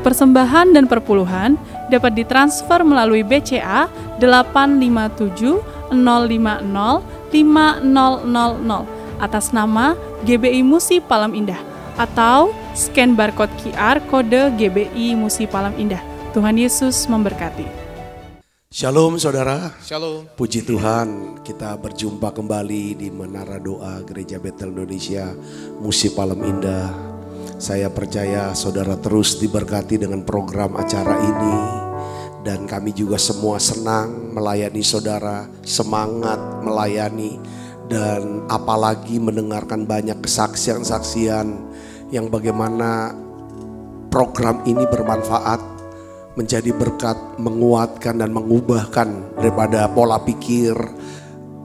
persembahan dan perpuluhan dapat ditransfer melalui BCA 857 050 5000 atas nama GBI Musi Palem Indah atau scan barcode QR kode GBI Musi Palem Indah. Tuhan Yesus memberkati. Shalom saudara. Shalom. Puji Tuhan, kita berjumpa kembali di Menara Doa Gereja Betel Indonesia Musi Palem Indah. Saya percaya saudara terus diberkati dengan program acara ini. Dan kami juga semua senang melayani saudara, semangat melayani. Dan apalagi mendengarkan banyak kesaksian-saksian yang bagaimana program ini bermanfaat, menjadi berkat, menguatkan dan mengubahkan daripada pola pikir,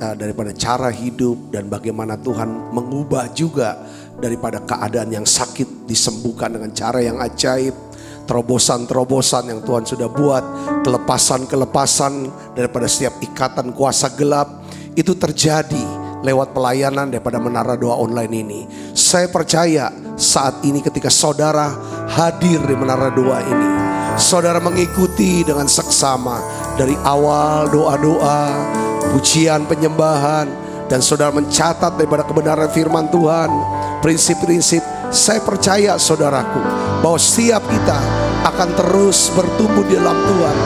daripada cara hidup, dan bagaimana Tuhan mengubah juga daripada keadaan yang sakit disembuhkan dengan cara yang ajaib. Terobosan-terobosan yang Tuhan sudah buat, kelepasan-kelepasan daripada setiap ikatan kuasa gelap, itu terjadi lewat pelayanan daripada Menara Doa Online ini. Saya percaya saat ini ketika saudara hadir di Menara Doa ini, saudara mengikuti dengan seksama dari awal doa-doa, pujian, penyembahan, dan saudara mencatat daripada kebenaran firman Tuhan, prinsip-prinsip. Saya percaya saudaraku bahwa setiap kita akan terus bertumbuh di dalam Tuhan.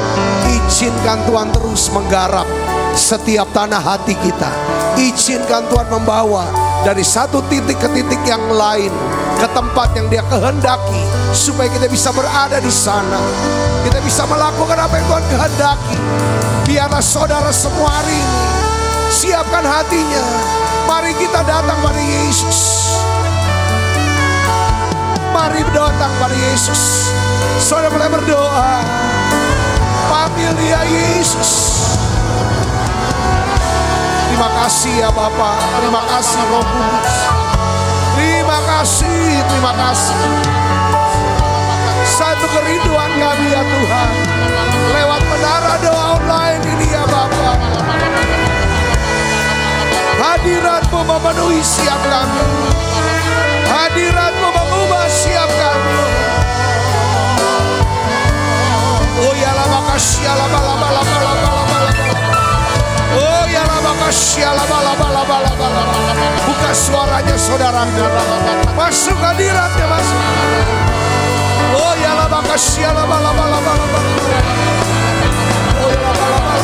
Izinkan Tuhan terus menggarap setiap tanah hati kita. Izinkan Tuhan membawa dari satu titik ke titik yang lain, ke tempat yang Dia kehendaki, supaya kita bisa berada di sana. Kita bisa melakukan apa yang Tuhan kehendaki. Biarlah saudara semua hari ini siapkan hatinya. Mari kita datang pada Yesus. Mari datang pada Yesus. Saudara boleh berdoa. Panggil Dia Yesus. Terima kasih ya Bapa, terima kasih Roh Kudus. Terima kasih. Satu kerinduan kami ya Tuhan, lewat Menara Doa Online ini ya Bapa. Hadirat-Mu memenuhi siap kami. Hadirat-Mu mengubah siap kami. Oh ya lama kasih, lama. Oh ya lama kasih, lama. Buka suaranya saudara. Masuk hadiratnya, masuk. Oh ya lama kasih, lama. Oh ya lama.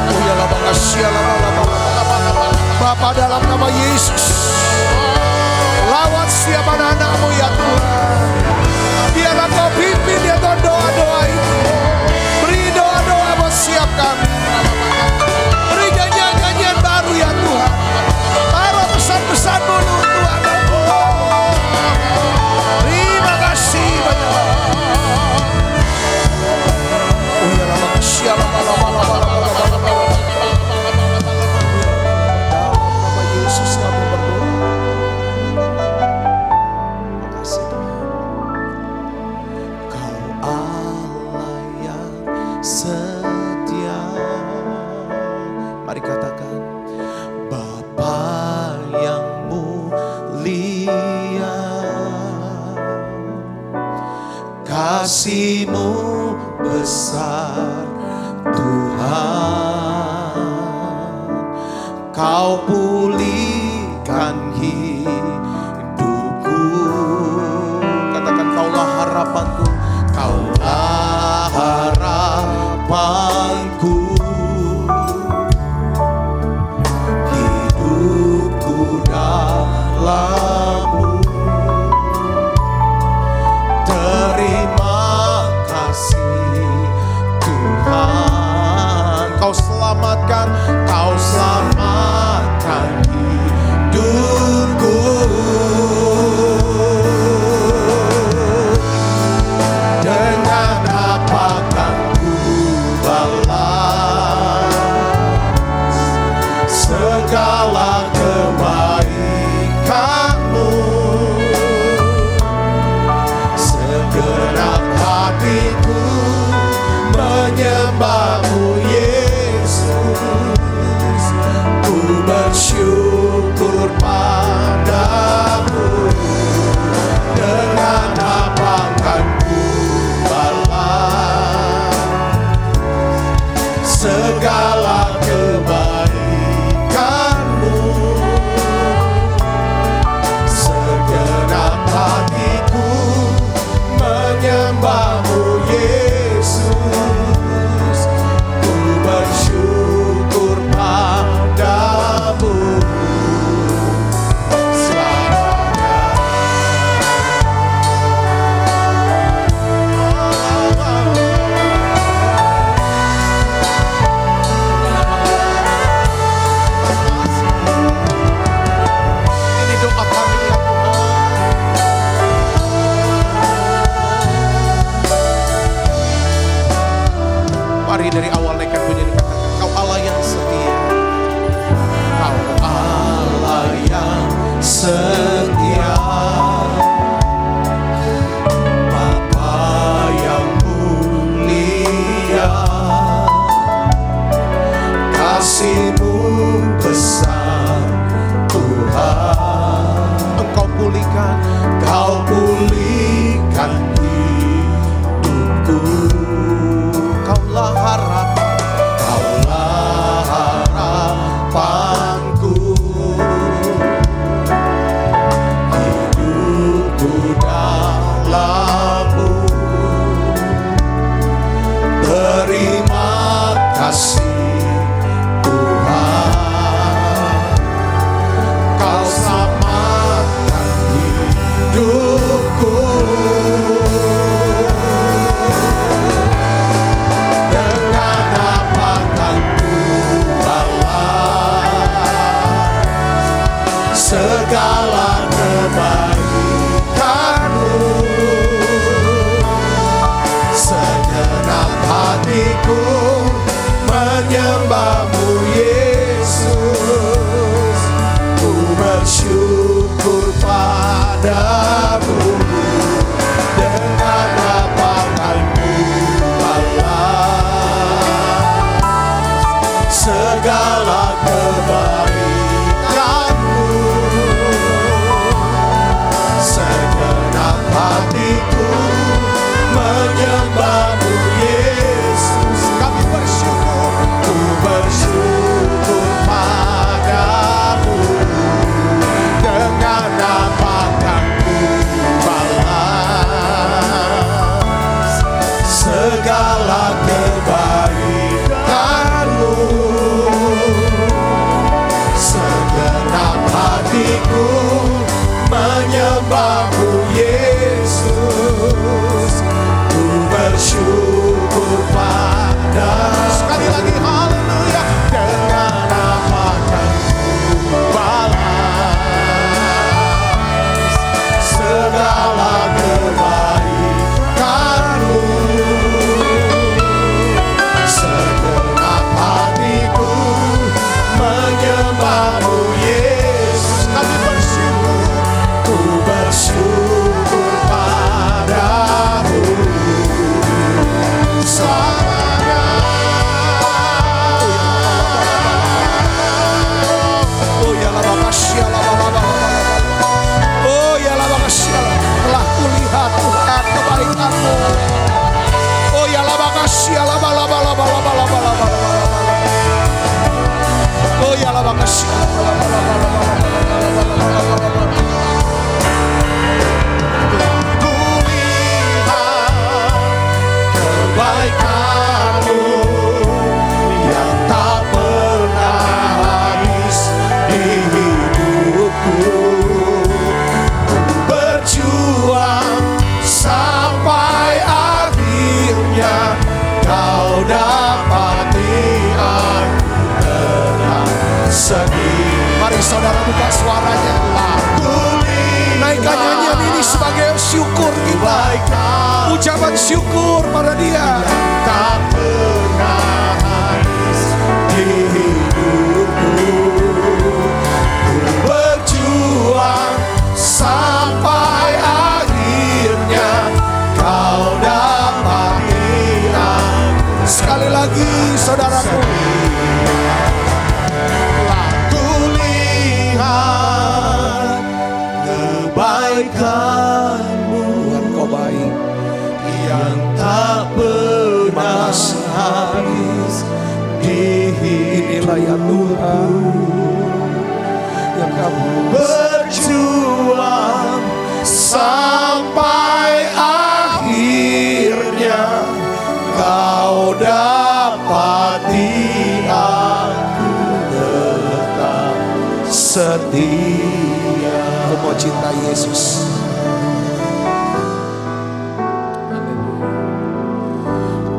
Oh ya lama kasih, lama. Bapa, dalam nama Yesus, lawat setiap anak-anak-Mu ya Tuhan. Biarlah Kau pimpin ya Tuhan doa-doa ini. Beri doa-doa buat siap kami. Beri nyanyian-nyanyian baru ya Tuhan. Taruh pesan-pesan-Mu Tuhan. Terima kasih banyak. Oh ya lama kasih, lama. Kasih-Mu besar Tuhan, Kau pulihkan hidupku. Katakan Kaulah harapanku, Kaulah harapanku. Hidupku dalam-Mu. Kau selamatkan hidupku. Dengan apa akan ku balas pulihkan, Kau pulihkan hidupku. Kaulah harapan, Kaulah harapanku. Hidupku dalam-Mu. Terima kasih Tuhan, Kau selamatkan hidupku. Dengan apa kan ku balas segala kebaikan-Mu. Segenap hatiku menyembah-Mu Yesus, ku bersyukur padamu. Dengan apa kan ku balas segala kebaikan-Mu. Segenap hatiku menyembah-Mu Yesus, kami bersyukur, ku bersyukur padamu. Dengan apa kan ku balas segala kebaikan-Mu. Segenap hatiku menyembah-Mu Yesus, ku bersyukur padamu. Sekali lagi haleluya. Dengan apa kan ku balas segala kebaikan-Mu. Segenap hatiku menyembah-Mu Yesus, kami bersyukur, ku bersyukur padamu selamanya. Oh ya la makasih, oh ya la makasih, telah kulihat Tuhan kebaikan-Mu. Oh ya la makasih, oh ya la makasih. Kebaikan-Mu yang tak pernah habis di hidupku. Berjuang sampai akhirnya Kau dapati aku tenang sedih. Mari saudara buka suaranya, naikkan nyanyian ini sebagai syukur kita, ucapan syukur pada Dia. Tak pernah habis di hidupku, ku berjuang sampai akhirnya Kau dapati aku. Sekali lagi saudaraku, ku lihat kebaikan-Mu. Tuhan Kau baik, yang tak pernah habis di hidupku. Ya Tuhan, yang Kami berjuang sampai akhirnya Kau dapati aku tetap setia. Aku mau cinta Yesus.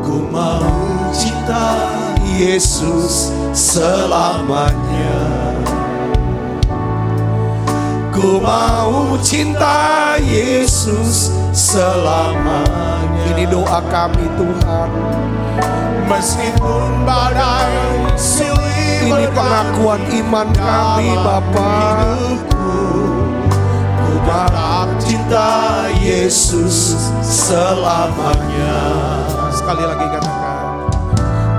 Ku mau cinta Yesus selamanya. Ku mau cinta Yesus selamanya. Ini doa kami Tuhan. Meskipun badai silih, ini pengakuan iman kami Bapa. Ku tetap cinta Yesus selamanya. Sekali lagi katakan,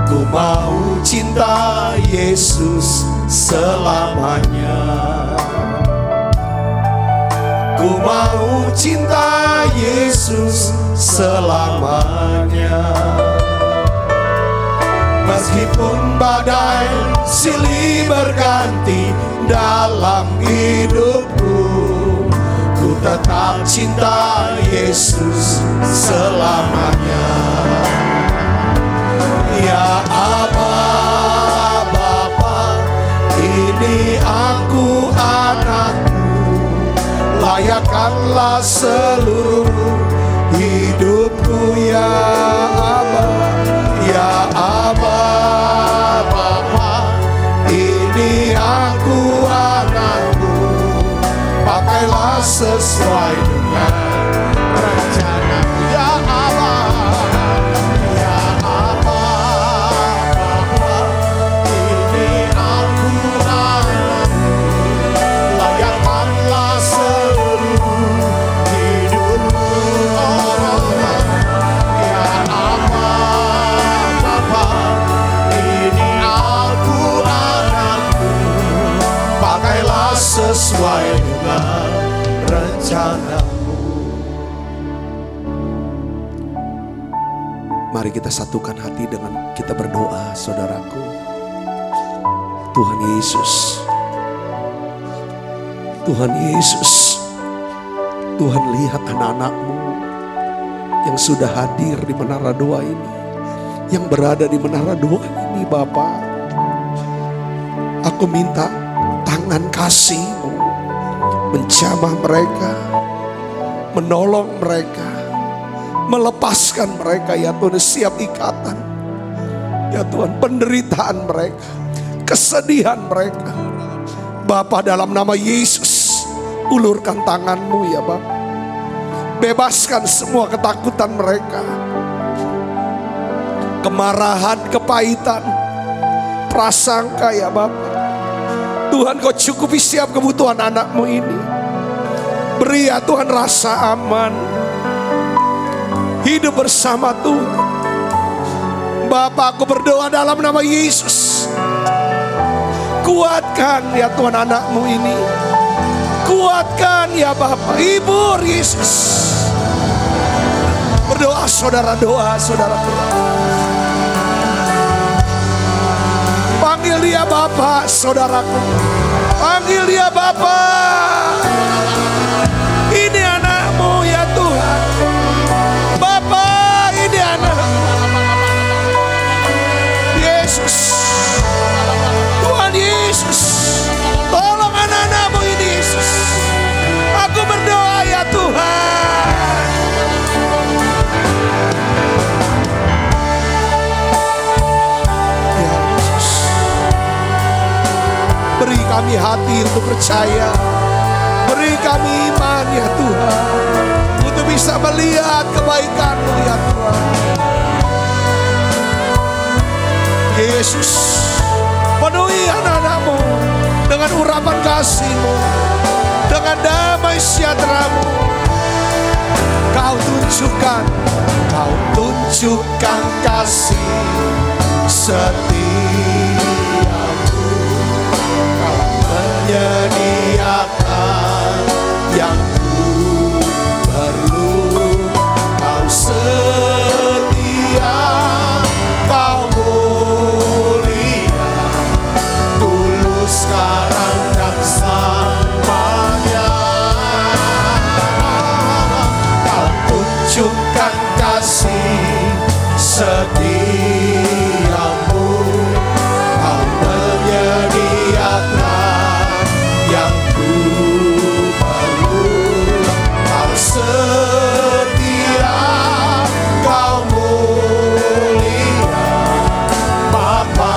ku mau cinta Yesus selamanya. Ku Ku mau cinta Yesus selamanya. Meskipun badai silih berganti dalam hidupku, ku tetap cinta Yesus selamanya. Ya Aba, Bapa, ini aku anakmu, layakkanlah seluruh hidupku ya Aba. Ya Aba, Bapa, ini aku anakmu, pakailah sesuai dengan rencana. Ya Aba, ya Aba, Bapa, ini aku anakmu, layakkanlah seluruh hidupmu. Ya Aba, Bapa, ini aku anakmu, pakailah sesuai dengan rencanamu. Mari kita satukan hati dengan kita berdoa, saudaraku. Tuhan Yesus, Tuhan Yesus, Tuhan lihat anak-anak-Mu yang sudah hadir di menara doa ini, yang berada di menara doa ini Bapa. Aku minta tangan kasih-Mu menjamah mereka, menolong mereka, melepaskan mereka ya Tuhan, setiap ikatan ya Tuhan, penderitaan mereka, kesedihan mereka. Bapa, dalam nama Yesus, ulurkan tangan-Mu ya Bapa. Bebaskan semua ketakutan mereka, kemarahan, kepahitan, prasangka ya Bapa. Tuhan, Kau cukupi setiap kebutuhan anak-Mu ini. Beri ya Tuhan rasa aman, hidup bersama Tuhan. Bapa, aku berdoa dalam nama Yesus, kuatkan ya Tuhan anak-Mu ini. Kuatkan ya Bapa, hibur Yesus. Berdoa saudara, doa saudara. Panggil dia Bapa, saudaraku. Panggil dia Bapa. Ini anak-Mu ya Tuhan. Bapa, ini anak Yesus. Tuhan Yesus, tolong anak-anak-Mu ini Yesus. Aku berdoa ya Tuhan. Ya Yesus, beri kami hati untuk percaya. Beri kami iman ya Tuhan, untuk bisa melihat kebaikan-Mu ya Tuhan. Yesus, penuhi anak-anak-Mu dengan urapan kasih-Mu, dengan damai sejahtera-Mu. Kau tunjukkan kasih setiamu. Kau menyediakan yang ku perlu. Kau setia, Kau mulia, tulus sekarang dan selamanya. Kau tunjukkan kasih setiamu. Kau menyediakan yang ku perlu. Kau setia, Kau mulia, Bapa,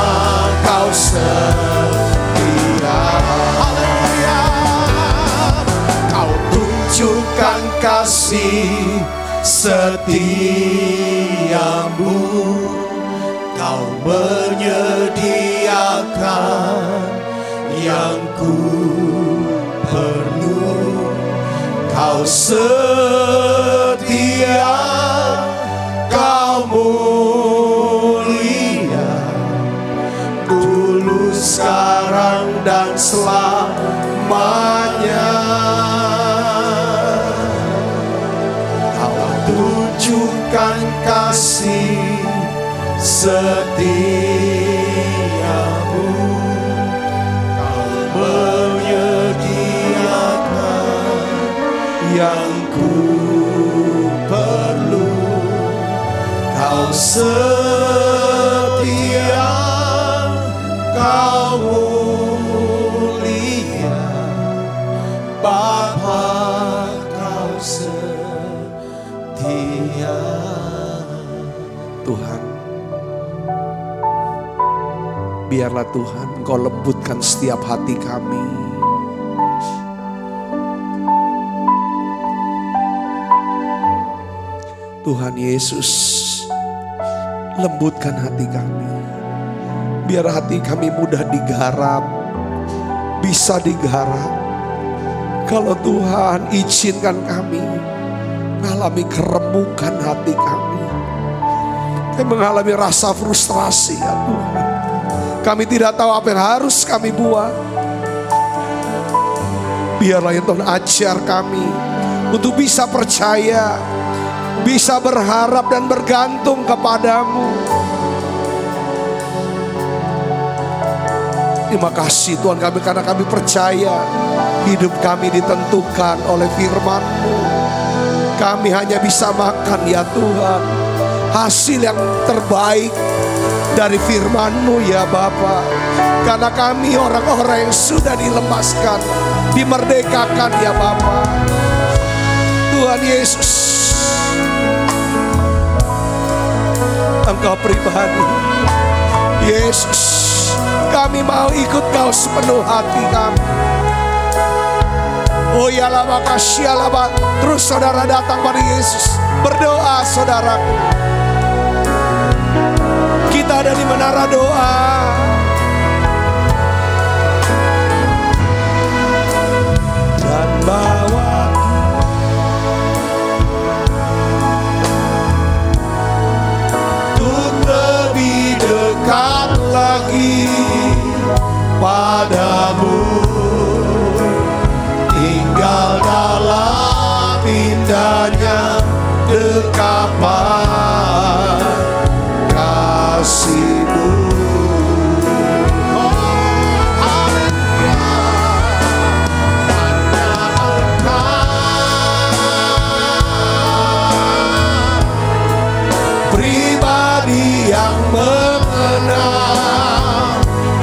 Kau setia. Haleluya. Kau tunjukkan kasih setiamu. Kau menyediakan yang ku perlu. Kau setia, Kau mulia, dulu, sekarang, dan selamanya. akan kasih setiamu. Kau menyediakan yang ku perlu. Kau setia, Kau mulia, Bapa, Kau setia. Tuhan, biarlah Tuhan Kau lembutkan setiap hati kami. Tuhan Yesus, lembutkan hati kami. Biar hati kami mudah digarap, bisa digarap. Kalau Tuhan izinkan kami mengalami keremukan hati kami. Kami mengalami rasa frustrasi ya Tuhan. Kami tidak tahu apa yang harus kami buat. Biarlah ya Tuhan ajar kami untuk bisa percaya, bisa berharap dan bergantung kepadamu. Terima kasih Tuhan kami, karena kami percaya hidup kami ditentukan oleh firman-Mu. Kami hanya bisa makan ya Tuhan hasil yang terbaik dari firman-Mu ya Bapa. Karena kami orang-orang yang sudah dilemaskan, dimerdekakan ya Bapa. Tuhan Yesus, Engkau pribadi Yesus, kami mau ikut Kau sepenuh hati kami. Oh ya lama kasih lama. Terus saudara datang pada Yesus, berdoa saudaraku. Kita ada di menara doa. Dan bawa untuk lebih dekat lagi padamu, tinggal dalam indahnya dekapan kasih-Mu. Pribadi yang mengenal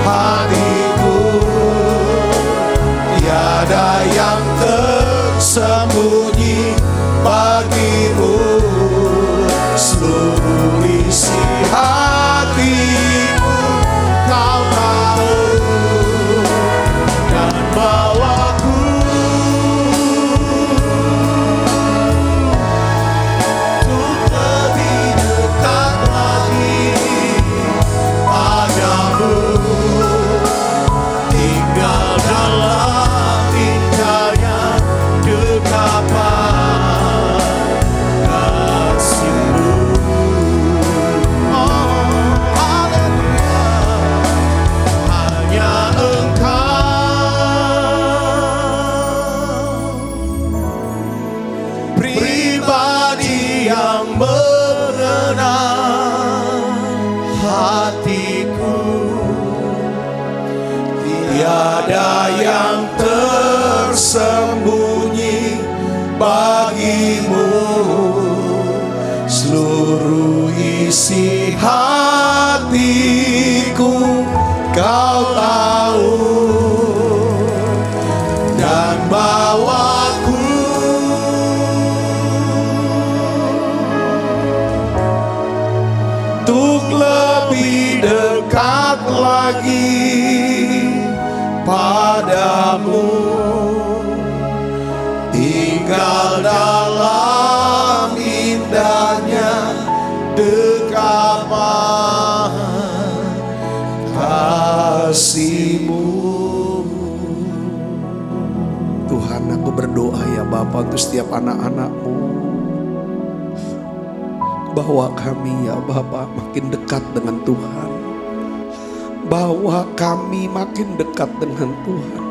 hatiku, tiada yang tersembunyi bagi-Mu. Seluruh isi hatiku Kau tahu, dan bawaku untuk lebih dekat lagi padamu, tinggal dalam indahnya dekapan kasih-Mu. Tiada yang tersembunyi bagi-Mu. Seluruh isi hatiku Kau tahu, dan bawaku untuk lebih dekat lagi padamu, tinggal dalam indahnya dekapan kasih-Mu. Tuhan, aku berdoa ya Bapa untuk setiap anak-anak-Mu, bahwa kami ya Bapa makin dekat dengan Tuhan, bahwa kami makin dekat dengan Tuhan,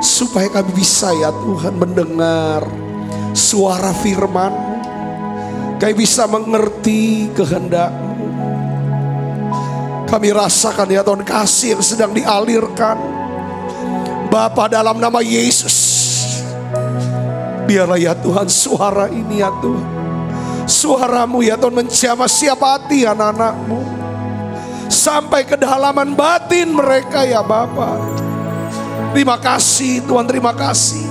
supaya kami bisa ya Tuhan mendengar suara firman-Mu, Kami bisa mengerti kehendak-Mu. Kami rasakan ya Tuhan kasih yang sedang dialirkan Bapa dalam nama Yesus. Biarlah ya Tuhan suara ini ya Tuhan, suara-Mu ya Tuhan menjamah setiap hati anak-anak-Mu sampai kedalaman batin mereka ya Bapa. Terima kasih Tuhan, terima kasih.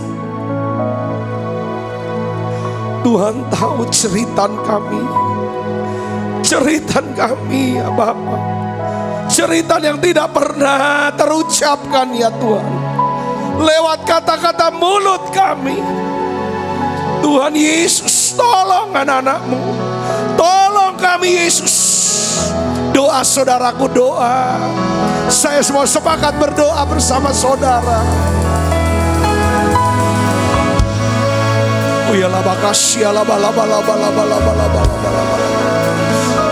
Tuhan tahu cerita kami ya Bapa, cerita yang tidak pernah terucapkan ya Tuhan, lewat kata-kata mulut kami. Tuhan Yesus, tolong anak-anak-Mu, tolong kami Yesus. Doa saudaraku, doa. Saya semua sepakat berdoa bersama saudara.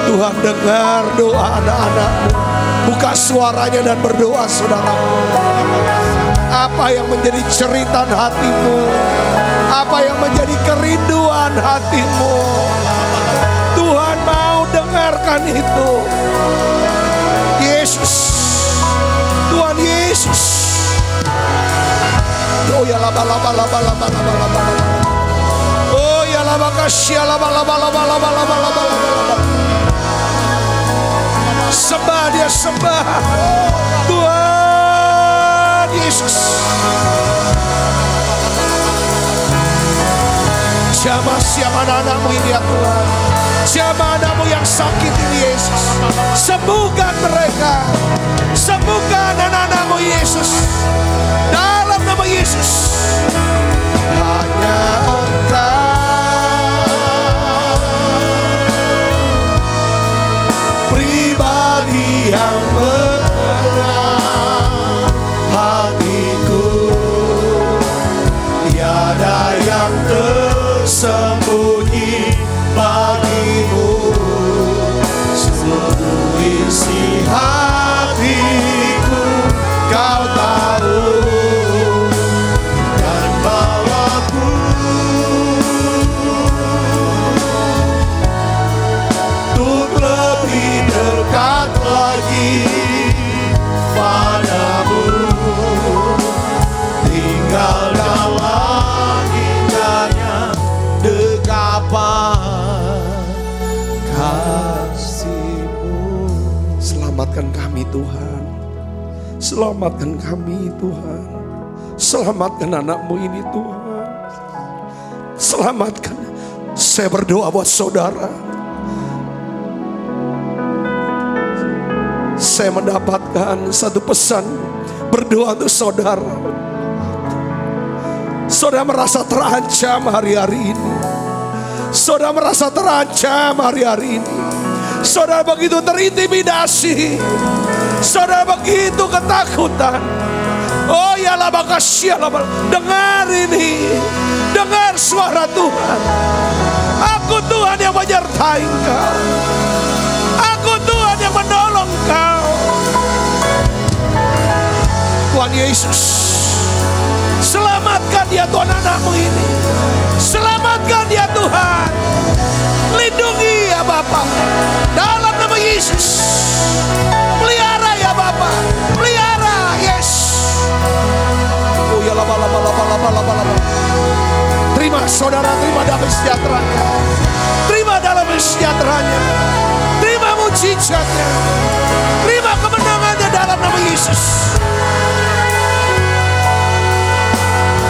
Tuhan dengar doa anak-anak-Mu. Buka suaranya dan berdoa saudaraku. Apa yang menjadi ceritan hatimu, apa yang menjadi kerinduan hatimu, Tuhan mau dengarkan itu. Yesus, Tuhan Yesus. Oh ya laba. Oh ya laba kasih laba. Sembah dia, sembah Tuhan Yesus. Jamah siapa anak-anak-Mu ini ya Tuhan, jamah anak-Mu yang sakit ini Yesus. Sembuhkan mereka, sembuhkan anak-anak-Mu Yesus, dalam nama Yesus. Hanya Engkau pribadi yang mengenal hatiku, tiada yang tersembunyi bagimu. Seluruh isi hatiku Kau tahu, dan bawaku untuk lebih dekat lagi padamu, tinggal dalam indahnya dekapan kasih-Mu. Selamatkan kami Tuhan, selamatkan kami Tuhan, selamatkan anak-Mu ini Tuhan, selamatkan. Saya berdoa buat saudara. Saya mendapatkan satu pesan berdoa untuk saudara. Saudara merasa terancam hari-hari ini, saudara merasa terancam hari-hari ini, saudara begitu terintimidasi, saudara begitu ketakutan. Oh ya lah makasih, dengar ini, dengar suara Tuhan. Aku Tuhan yang menyertai engkau, aku Tuhan yang menolong engkau. Tuhan Yesus, selamatkan dia Tuhan anak-Mu ini, selamatkan dia Tuhan, lindungi ya Bapa, dalam nama Yesus. Pelihara ya Bapa, pelihara, yes. Oh ya laba. Terima saudara, terima damai sejahteranya, terima damai sejahteranya, terima mujizatnya, terima kemenangannya dalam nama Yesus.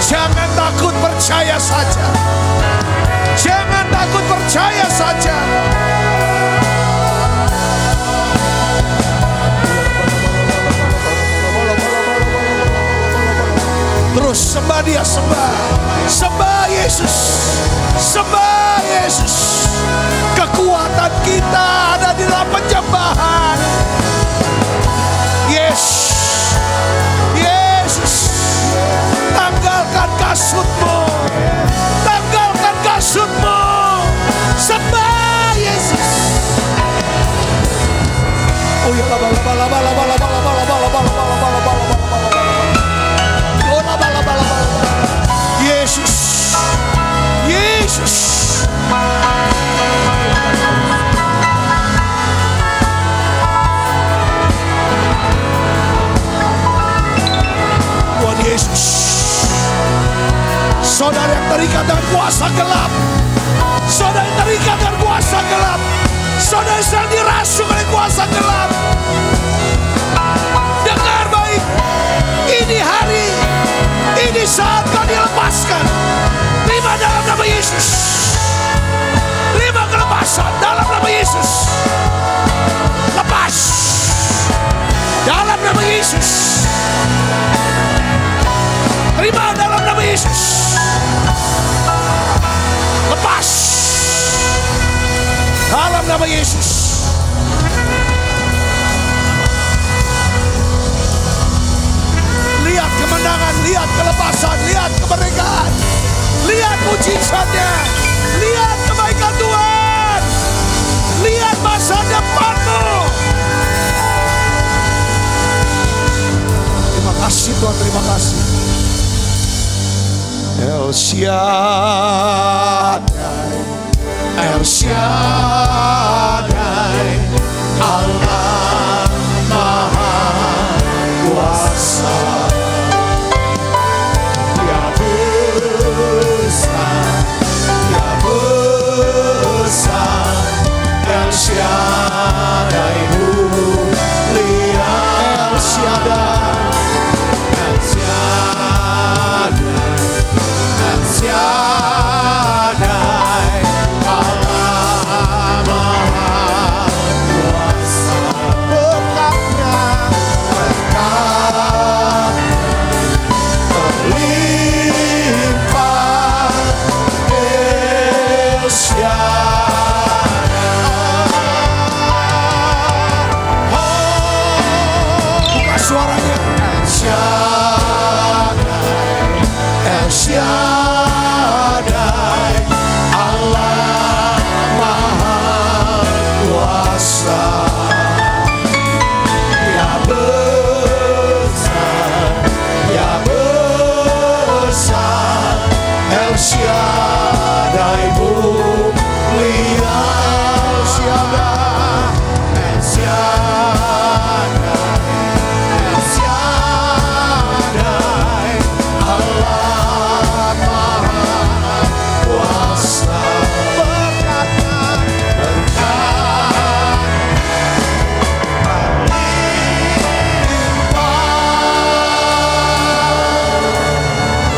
Jangan takut, percaya saja. Jangan takut, percaya saja. Terus sembah dia, sembah. Sembah Yesus, sembah Yesus. Kekuatan kita ada di dalam penyembahan. Yesus, tanggalkan kasut-Mu, tanggalkan kasut-Mu. Sembah Yesus. Oh ya laba. Yesus, Yesus. kuasa gelap. Saudara yang terikat dengan kuasa gelap. Saudara yang sedang dirasuk oleh kuasa gelap. Dengar baik. Ini hari, ini saat kau dilepaskan. Terima dalam nama Yesus. Terima kelepasan dalam nama Yesus. Lepas dalam nama Yesus. Terima dalam nama Yesus. Lepas dalam nama Yesus. Lihat kemenangan, lihat kelepasan, lihat kemerdekaan, lihat mujizatnya, lihat kebaikan Tuhan, lihat masa depanmu. Terima kasih Tuhan, terima kasih. El Shaddai, El Shaddai, Allah Maha Kuasa. Dia besar, Dia besar. El Shaddai mulia, El Shaddai, El Shaddai, El Shaddai, Allah Maha Kuasa. Berkatnya, berkat terlimpah. El Shaddai. Buka suaranya. El Shaddai, El Shaddai, Allah Maha Kuasa. Dia besar, Dia besar. El Shaddai mulia, El Shaddai, El Shaddai, El Shaddai, Allah Maha Kuasa. Berkatnya, berkat berlimpah.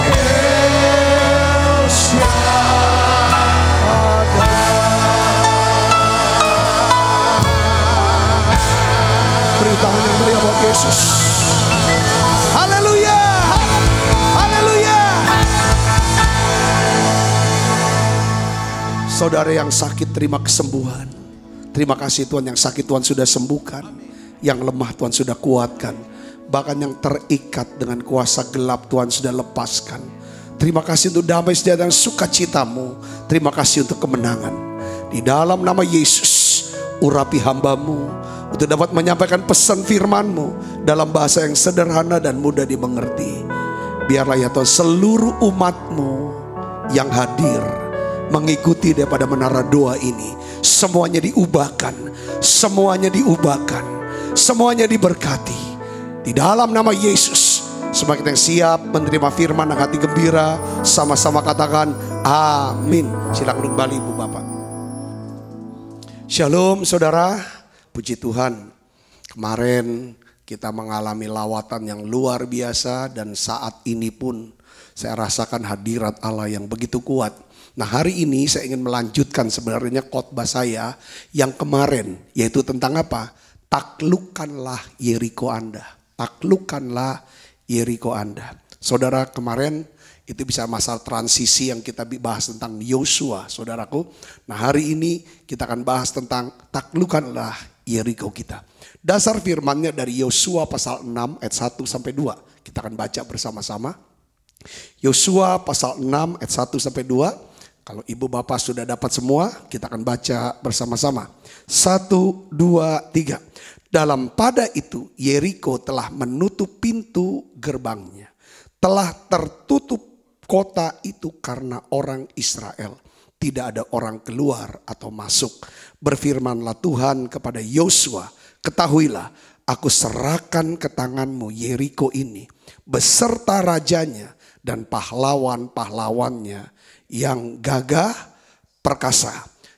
El Shaddai. Beri tangan yang meriah buat Yesus. Haleluya, haleluya. Saudara yang sakit, terima kesembuhan. Terima kasih Tuhan, yang sakit Tuhan sudah sembuhkan. Yang lemah Tuhan sudah kuatkan. Bahkan yang terikat dengan kuasa gelap Tuhan sudah lepaskan. Terima kasih untuk damai sejahtera dan sukacitamu. Terima kasih untuk kemenangan. Di dalam nama Yesus, urapi hambamu untuk dapat menyampaikan pesan firman-Mu dalam bahasa yang sederhana dan mudah dimengerti. Biarlah ya Tuhan, seluruh umat-Mu yang hadir mengikuti daripada menara doa ini, semuanya diubahkan, semuanya diubahkan, semuanya diberkati. Di dalam nama Yesus, semakin yang siap menerima firman dan hati gembira, sama-sama katakan amin. Silakan duduk kembali Ibu Bapak. Shalom saudara, puji Tuhan. Kemarin kita mengalami lawatan yang luar biasa dan saat ini pun saya rasakan hadirat Allah yang begitu kuat. Nah, hari ini saya ingin melanjutkan sebenarnya khotbah saya yang kemarin, yaitu tentang apa? Taklukkanlah Yeriko Anda. Taklukkanlah Yeriko Anda. Saudara, kemarin itu bisa masalah transisi yang kita bahas tentang Yosua, saudaraku. Nah, hari ini kita akan bahas tentang taklukkanlah Yeriko kita. Dasar firmannya dari Yosua pasal 6 ayat 1 sampai 2. Kita akan baca bersama-sama. Yosua pasal 6 ayat 1 sampai 2. Kalau ibu bapak sudah dapat semua, kita akan baca bersama-sama. 1, 2, 3. Dalam pada itu Yeriko telah menutup pintu gerbangnya. Telah tertutup kota itu karena orang Israel. Tidak ada orang keluar atau masuk. Berfirmanlah Tuhan kepada Yosua, ketahuilah, aku serahkan ke tanganmu Yeriko ini beserta rajanya dan pahlawan-pahlawannya yang gagah perkasa.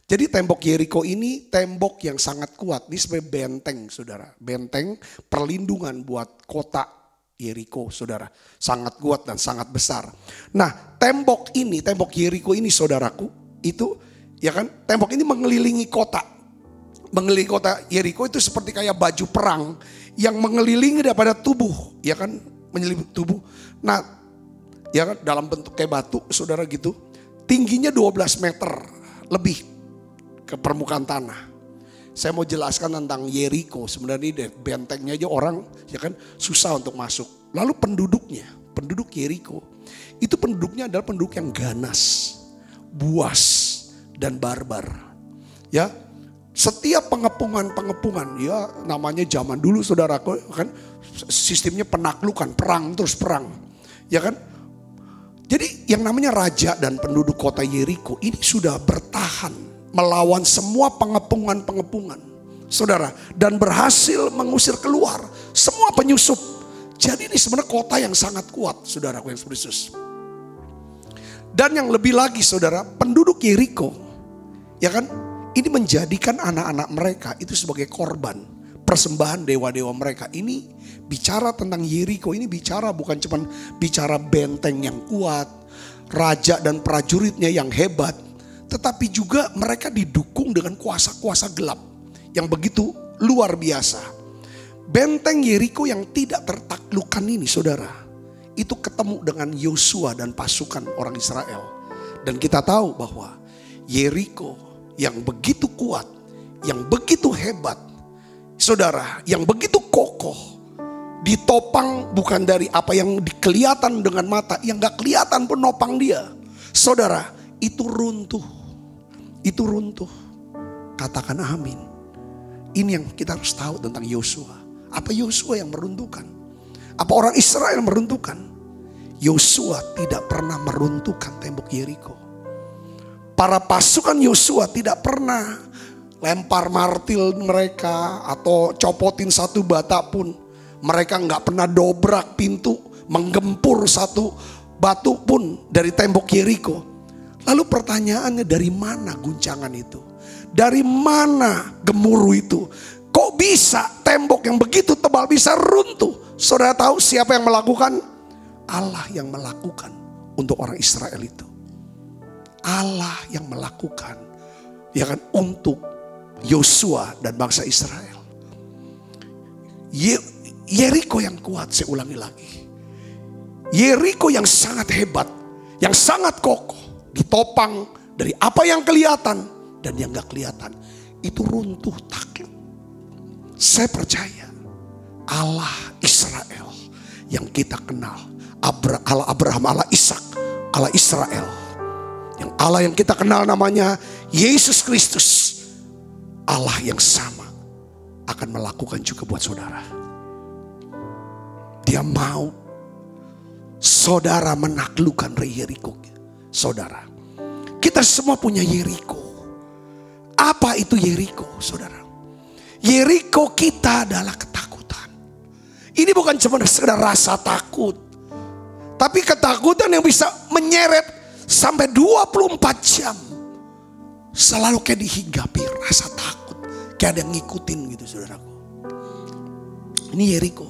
Jadi tembok Yeriko ini tembok yang sangat kuat. Ini sebagai benteng, saudara. Benteng perlindungan buat kota Yeriko, saudara. Sangat kuat dan sangat besar. Nah, tembok Yeriko ini, saudaraku, itu ya kan, tembok ini mengelilingi kota. Mengelilingi kota Yeriko itu seperti kayak baju perang yang mengelilingi daripada tubuh, ya kan, menyelimuti tubuh. Nah, ya kan, dalam bentuk kayak batu, saudara gitu. Tingginya 12 meter lebih ke permukaan tanah. Saya mau jelaskan tentang Yeriko. Sebenarnya bentengnya aja orang, ya kan, susah untuk masuk. Lalu penduduk Yeriko, itu penduduknya adalah penduduk yang ganas, buas, dan barbar. Ya, setiap pengepungan, ya namanya zaman dulu, saudaraku, kan sistemnya penaklukan, perang terus perang, ya kan. Jadi yang namanya raja dan penduduk kota Yeriko ini sudah bertahan melawan semua pengepungan, saudara, dan berhasil mengusir keluar semua penyusup. Jadi ini sebenarnya kota yang sangat kuat, saudaraku yang Yesus. Dan yang lebih lagi, saudara, penduduk Yeriko, ya kan, ini menjadikan anak-anak mereka itu sebagai korban persembahan dewa-dewa mereka. Ini bicara tentang Yeriko, ini bicara bukan cuma bicara benteng yang kuat, raja dan prajuritnya yang hebat, tetapi juga mereka didukung dengan kuasa-kuasa gelap yang begitu luar biasa. Benteng Yeriko yang tidak tertaklukkan ini, saudara, itu ketemu dengan Yosua dan pasukan orang Israel. Dan kita tahu bahwa Yeriko yang begitu kuat, yang begitu hebat, saudara, yang begitu kokoh, ditopang bukan dari apa yang kelihatan dengan mata, yang gak kelihatan pun nopang dia. Saudara, itu runtuh. Itu runtuh. Katakan amin. Ini yang kita harus tahu tentang Yosua. Apa Yosua yang meruntuhkan? Apa orang Israel meruntuhkan? Yosua tidak pernah meruntuhkan tembok Yeriko. Para pasukan Yosua tidak pernah lempar martil mereka atau copotin satu bata pun. Mereka nggak pernah dobrak pintu, menggempur satu batu pun dari tembok Yeriko. Lalu pertanyaannya, dari mana guncangan itu? Dari mana gemuruh itu? Kok bisa tembok yang begitu tebal bisa runtuh? Saudara tahu siapa yang melakukan? Allah yang melakukan untuk orang Israel itu. Allah yang melakukan, ya kan, untuk Yosua dan bangsa Israel. Yeriko yang kuat, saya ulangi lagi. Yeriko yang sangat hebat, yang sangat kokoh, ditopang dari apa yang kelihatan dan yang gak kelihatan, itu runtuh takluk. Saya percaya Allah Israel yang kita kenal, Allah Abraham, Allah Ishak, Allah Israel, yang Allah yang kita kenal namanya Yesus Kristus, Allah yang sama akan melakukan juga buat saudara. Dia mau saudara menaklukkan Yeriko. Saudara, kita semua punya Yeriko. Apa itu Yeriko, saudara? Yeriko kita adalah ketakutan. Ini bukan cuma sekedar rasa takut, tapi ketakutan yang bisa menyeret sampai 24 jam. Selalu kayak dihinggapi rasa takut, kayak ada yang ngikutin gitu, saudaraku. Ini Yeriko.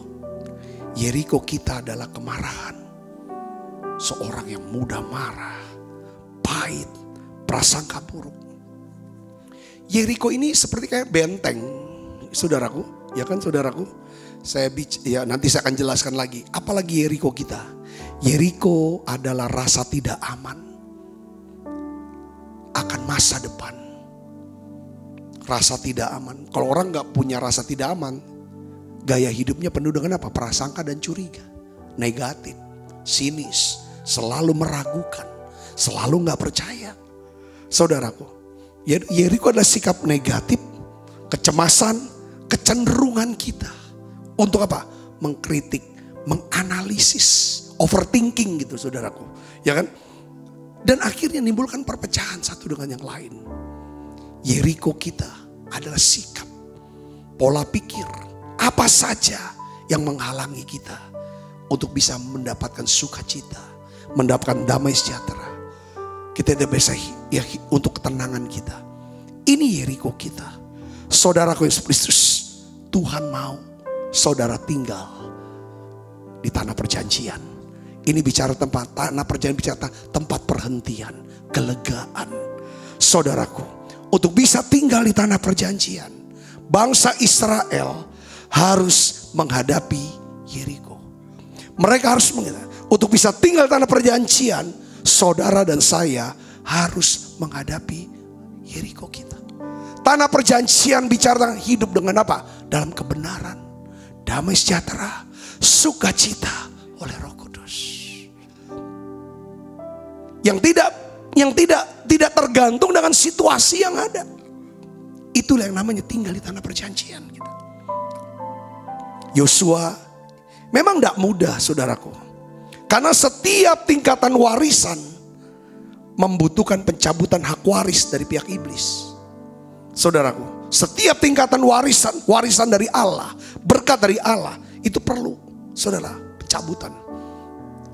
Yeriko kita adalah kemarahan. Seorang yang mudah marah, pahit, prasangka buruk. Yeriko ini seperti kayak benteng, saudaraku, ya kan, saudaraku. Ya nanti saya akan jelaskan lagi. Apalagi Yeriko kita. Yeriko adalah rasa tidak aman akan masa depan. Rasa tidak aman. Kalau orang gak punya rasa tidak aman, gaya hidupnya penuh dengan apa? Prasangka dan curiga, negatif, sinis, selalu meragukan, selalu gak percaya. Saudaraku, Yeriko adalah sikap negatif, kecemasan, kecenderungan kita untuk apa? Mengkritik, menganalisis, overthinking gitu, saudaraku, ya kan? Dan akhirnya menimbulkan perpecahan satu dengan yang lain. Yeriko kita adalah sikap, pola pikir, apa saja yang menghalangi kita untuk bisa mendapatkan sukacita, mendapatkan damai sejahtera. Kita tidak bisa ya, untuk ketenangan kita. Ini Yeriko kita. Saudaraku Yesus Kristus, Tuhan mau saudara tinggal di tanah perjanjian. Ini bicara tempat tanah perjanjian, bicara tempat perhentian, kelegaan. Saudaraku, untuk bisa tinggal di tanah perjanjian, bangsa Israel harus menghadapi Yeriko. Mereka harus menghadapi. Untuk bisa tinggal di tanah perjanjian, saudara dan saya harus menghadapi Yeriko kita. Tanah perjanjian bicara hidup dengan apa? Dalam kebenaran, damai sejahtera, sukacita oleh Roh Kudus. Yang tidak tergantung dengan situasi yang ada. Itulah yang namanya tinggal di tanah perjanjian kita. Yosua memang tidak mudah, saudaraku. Karena setiap tingkatan warisan membutuhkan pencabutan hak waris dari pihak iblis. Saudaraku, setiap tingkatan warisan dari Allah, berkat dari Allah, itu perlu, saudara, pencabutan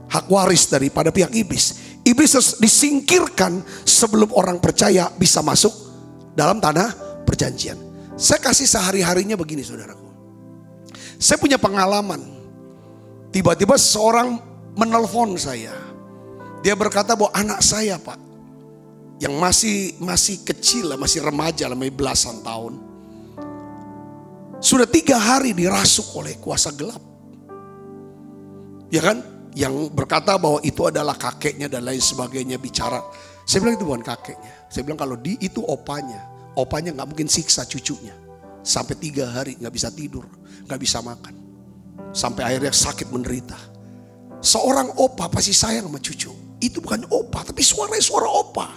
hak waris daripada pihak iblis. Iblis harus disingkirkan sebelum orang percaya bisa masuk dalam tanah perjanjian. Saya kasih sehari-harinya begini, saudaraku. Saya punya pengalaman. Tiba-tiba seorang menelpon saya. Dia berkata bahwa anak saya, Pak, yang masih kecil, masih remaja, belasan tahun, sudah 3 hari dirasuk oleh kuasa gelap. Ya kan? Yang berkata bahwa itu adalah kakeknya dan lain sebagainya bicara. Saya bilang itu bukan kakeknya. Saya bilang kalau itu opanya. Opanya gak mungkin siksa cucunya. Sampai 3 hari gak bisa tidur, gak bisa makan. Sampai akhirnya sakit menderita. Seorang opa pasti sayang sama cucu. Itu bukan opa, tapi suaranya suara opa.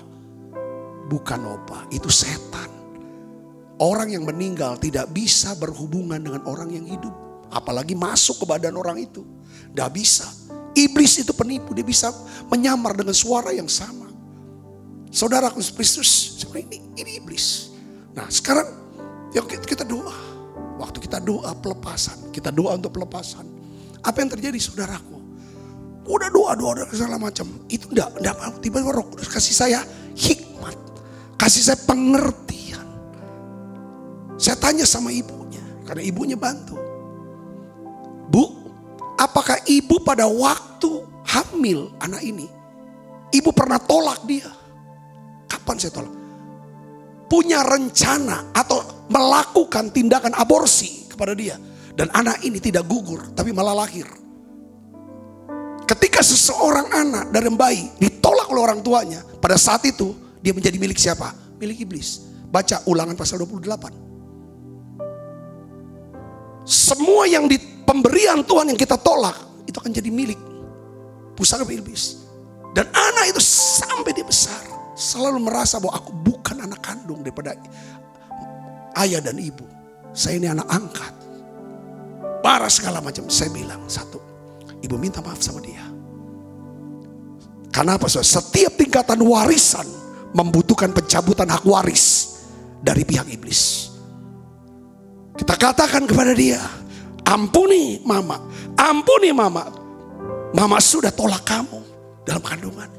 Bukan opa, itu setan. Orang yang meninggal tidak bisa berhubungan dengan orang yang hidup. Apalagi masuk ke badan orang itu. Tidak bisa. Iblis itu penipu, dia bisa menyamar dengan suara yang sama. Saudara Kristus, ini iblis. Nah sekarang yuk kita doa. Waktu kita doa pelepasan, kita doa untuk pelepasan. Apa yang terjadi, saudaraku? Udah doa segala macam. Itu enggak tiba-tiba Roh Kudus kasih saya hikmat, kasih saya pengertian. Saya tanya sama ibunya, karena ibunya bantu. Bu, apakah ibu pada waktu hamil anak ini, ibu pernah tolak dia? Kapan saya tolak? Punya rencana atau melakukan tindakan aborsi kepada dia. Dan anak ini tidak gugur, tapi malah lahir. Ketika seseorang anak dari bayi ditolak oleh orang tuanya, pada saat itu dia menjadi milik siapa? Milik iblis. Baca Ulangan pasal 28. Semua yang di pemberian Tuhan yang kita tolak, itu akan jadi milik pusaka iblis. Dan anak itu sampai dia besar selalu merasa bahwa aku bukan anak kandung daripada ayah dan ibu. Saya ini anak angkat. Parah segala macam. Saya bilang satu, ibu minta maaf sama dia. Karena apa? Setiap tingkatan warisan membutuhkan pencabutan hak waris dari pihak iblis. Kita katakan kepada dia, ampuni mama, ampuni mama. Mama sudah tolak kamu dalam kandungan.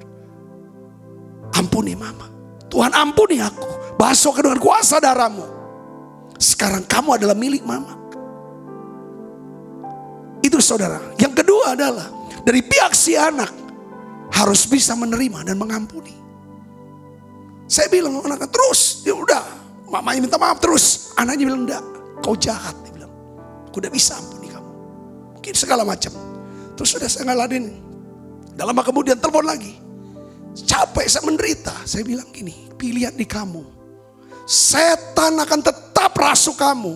Ampuni mama. Tuhan ampuni aku. Basuhkan dengan kuasa darahmu. Sekarang kamu adalah milik mama. Itu saudara. Yang kedua adalah dari pihak si anak harus bisa menerima dan mengampuni. Saya bilang anaknya terus, ya udah, mamanya minta maaf terus. Anaknya bilang enggak, kau jahat. Dia bilang, aku udah bisa ampuni kamu. Mungkin segala macam. Terus sudah saya ngeladenin. Dalam kemudian telepon lagi. Capek, saya menderita. Saya bilang gini, pilihan di kamu. Setan akan tetap rasuk kamu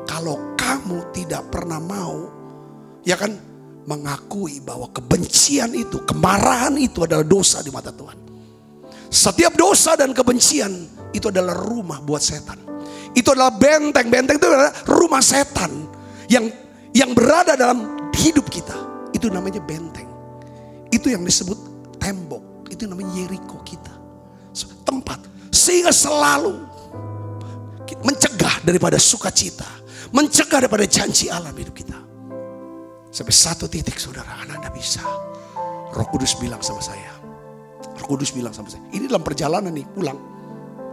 kalau kamu tidak pernah mau, ya kan, mengakui bahwa kebencian itu, kemarahan itu adalah dosa di mata Tuhan. Setiap dosa dan kebencian itu adalah rumah buat setan. Itu adalah benteng. Benteng itu adalah rumah setan yang berada dalam hidup kita. Itu namanya benteng. Itu yang disebut tembok. Itu namanya Yeriko kita. Tempat. Sehingga selalu mencegah daripada sukacita. Mencegah daripada janji Allah hidup kita. Sampai satu titik saudara, Anda bisa. Roh Kudus bilang sama saya, Roh Kudus bilang sama saya, ini dalam perjalanan nih pulang.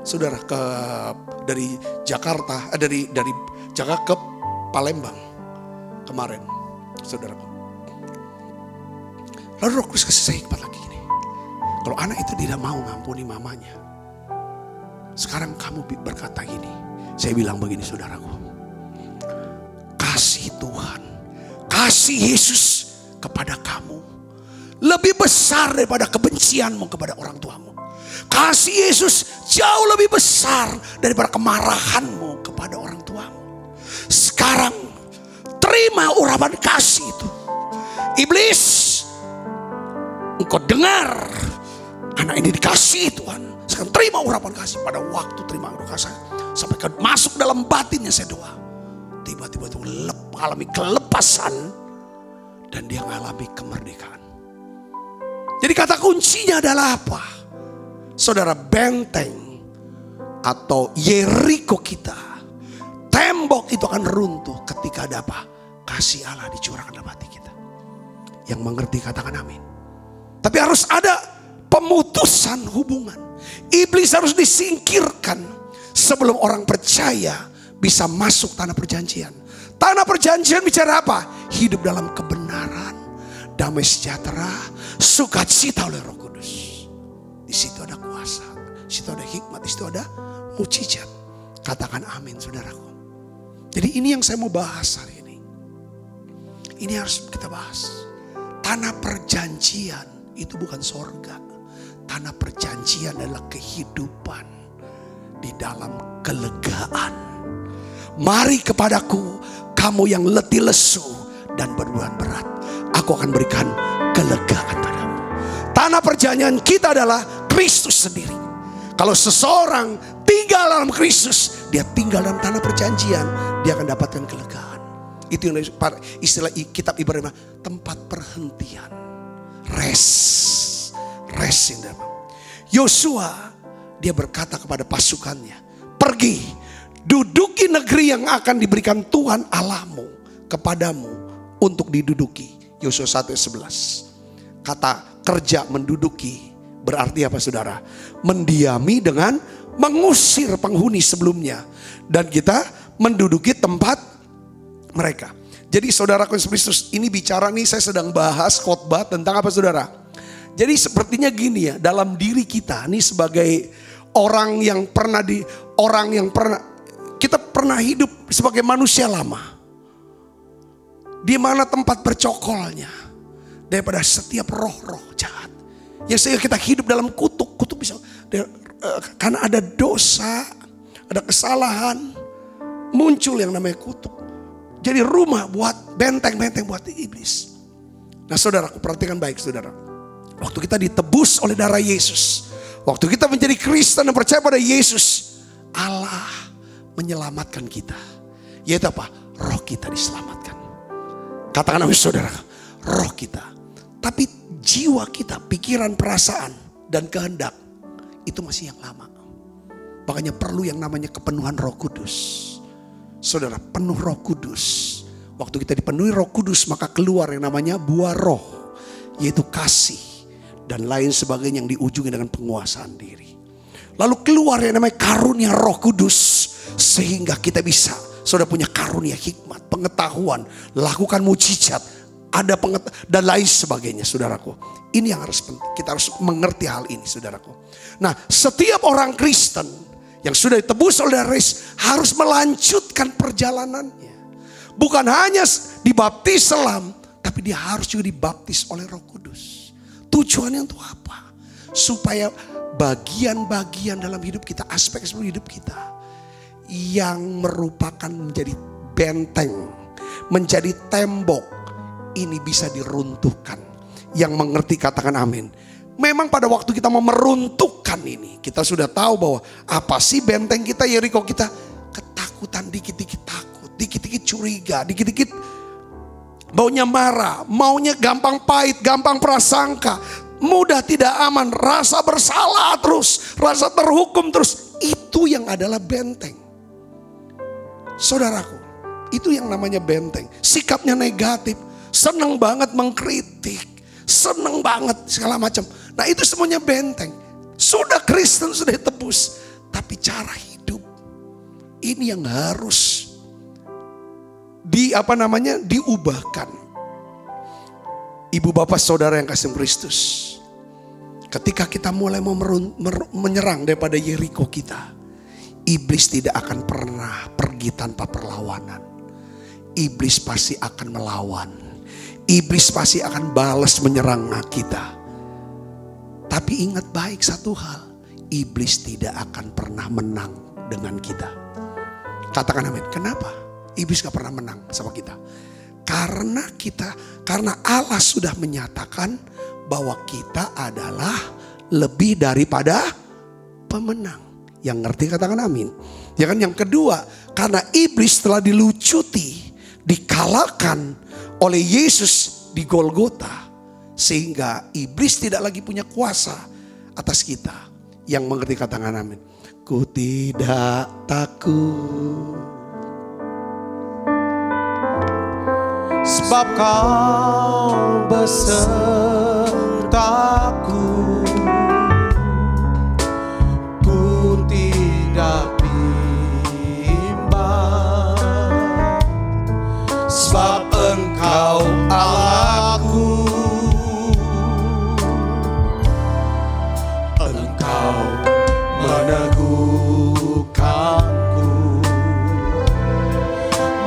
Saudara dari Jakarta, dari Jakarta ke Palembang kemarin, saudaraku. Lalu Roh Kudus kasih saya hikmat lagi gini. Kalau anak itu tidak mau ngampuni mamanya, sekarang kamu berkata gini. Saya bilang begini, saudaraku. Kasih Tuhan, kasih Yesus kepada kamu lebih besar daripada kebencianmu kepada orang tuamu. Kasih Yesus jauh lebih besar daripada kemarahanmu kepada orang tuamu. Sekarang terima urapan kasih itu. Iblis, engkau dengar anak ini dikasih Tuhan. Sekarang terima urapan kasih. Pada waktu terima urapan kasih, sampai masuk dalam batinnya saya doa. Tiba-tiba itu mengalami kelepasan dan dia mengalami kemerdekaan. Jadi kata kuncinya adalah apa? Saudara, benteng atau Yeriko kita, tembok itu akan runtuh ketika ada apa? Kasih Allah dicurahkan dalam hati kita. Yang mengerti katakan amin. Tapi harus ada pemutusan hubungan. Iblis harus disingkirkan sebelum orang percaya bisa masuk tanah perjanjian. Tanah perjanjian bicara apa? Hidup dalam kebenaran, damai sejahtera, sukacita oleh Roh Kudus. Di situ ada kuasa, di situ ada hikmat, di situ ada mukjizat. Katakan amin, saudaraku. Jadi ini yang saya mau bahas hari ini. Ini harus kita bahas. Tanah perjanjian itu bukan sorga. Tanah perjanjian adalah kehidupan di dalam kelegaan. Mari kepadaku kamu yang letih lesu dan beban berat, aku akan berikan kelegaan padamu. Tanah perjanjian kita adalah Kristus sendiri. Kalau seseorang tinggal dalam Kristus, dia tinggal dalam tanah perjanjian, dia akan dapatkan kelegaan. Itu yang istilah kitab Ibrani, tempat perhentian, rest in them. Yosua, dia berkata kepada pasukannya, pergi, duduki negeri yang akan diberikan Tuhan Allahmu kepadamu untuk diduduki. Yosua 1:11. Kata kerja menduduki berarti apa, saudara? Mendiami dengan mengusir penghuni sebelumnya. Dan kita menduduki tempat mereka. Jadi saudara Kristus, ini bicara nih, saya sedang bahas khotbah tentang apa, saudara? Jadi sepertinya gini ya, dalam diri kita nih sebagai orang yang pernah kita pernah hidup sebagai manusia lama. Di mana tempat bercokolnya daripada setiap roh-roh jahat. Ya, sehingga kita hidup dalam kutuk bisa karena ada dosa, ada kesalahan, muncul yang namanya kutuk. Jadi rumah buat benteng-benteng buat iblis. Nah, saudaraku, perhatikan baik, saudara. Waktu kita ditebus oleh darah Yesus, waktu kita menjadi Kristen dan percaya pada Yesus, Allah menyelamatkan kita. Yaitu apa? Roh kita diselamatkan. Katakan amin, saudara. Roh kita. Tapi jiwa kita, pikiran, perasaan, dan kehendak itu masih yang lama. Makanya perlu yang namanya kepenuhan Roh Kudus. Saudara, penuh Roh Kudus. Waktu kita dipenuhi Roh Kudus, maka keluar yang namanya buah roh, yaitu kasih dan lain sebagainya yang diujungi dengan penguasaan diri. Lalu keluar yang namanya karunia Roh Kudus, sehingga kita bisa, saudara, punya karunia hikmat, pengetahuan, lakukan mukjizat, ada dan lain sebagainya, saudaraku. Ini yang harus penting, kita harus mengerti hal ini, saudaraku. Nah, setiap orang Kristen yang sudah ditebus oleh Yesus harus melanjutkan perjalanannya. Bukan hanya dibaptis selam, tapi dia harus juga dibaptis oleh Roh Kudus. Tujuannya untuk apa? Supaya bagian-bagian dalam hidup kita, aspek-aspek hidup kita yang merupakan menjadi benteng, menjadi tembok, ini bisa diruntuhkan. Yang mengerti katakan amin. Memang pada waktu kita mau meruntuhkan ini, kita sudah tahu bahwa apa sih benteng kita, Yeriko kita? Ketakutan, dikit-dikit takut, dikit-dikit curiga, dikit-dikit baunya marah, maunya gampang pahit, gampang prasangka, mudah tidak aman, rasa bersalah terus, rasa terhukum terus. Itu yang adalah benteng. Saudaraku, itu yang namanya benteng. Sikapnya negatif, senang banget mengkritik, senang banget segala macam. Nah itu semuanya benteng. Sudah Kristen, sudah ditebus. Tapi cara hidup ini yang harus diubahkan. Ibu bapak saudara yang kasih Kristus, ketika kita mulai menyerang daripada Yeriko kita, iblis tidak akan pernah pergi tanpa perlawanan. Iblis pasti akan melawan. Iblis pasti akan balas menyerang kita. Tapi ingat baik satu hal, iblis tidak akan pernah menang dengan kita. Katakan amin. Kenapa? Iblis gak pernah menang sama kita. Karena Allah sudah menyatakan bahwa kita adalah lebih daripada pemenang. Yang ngerti katakan amin. Ya kan, yang kedua, karena iblis telah dilucuti, dikalahkan oleh Yesus di Golgota, sehingga iblis tidak lagi punya kuasa atas kita. Yang mengerti katakan amin. Ku tidak takut, sebab kau besertaku. Ku tidak bimbang, sebab Engkau Allahku. Engkau meneguhkanku,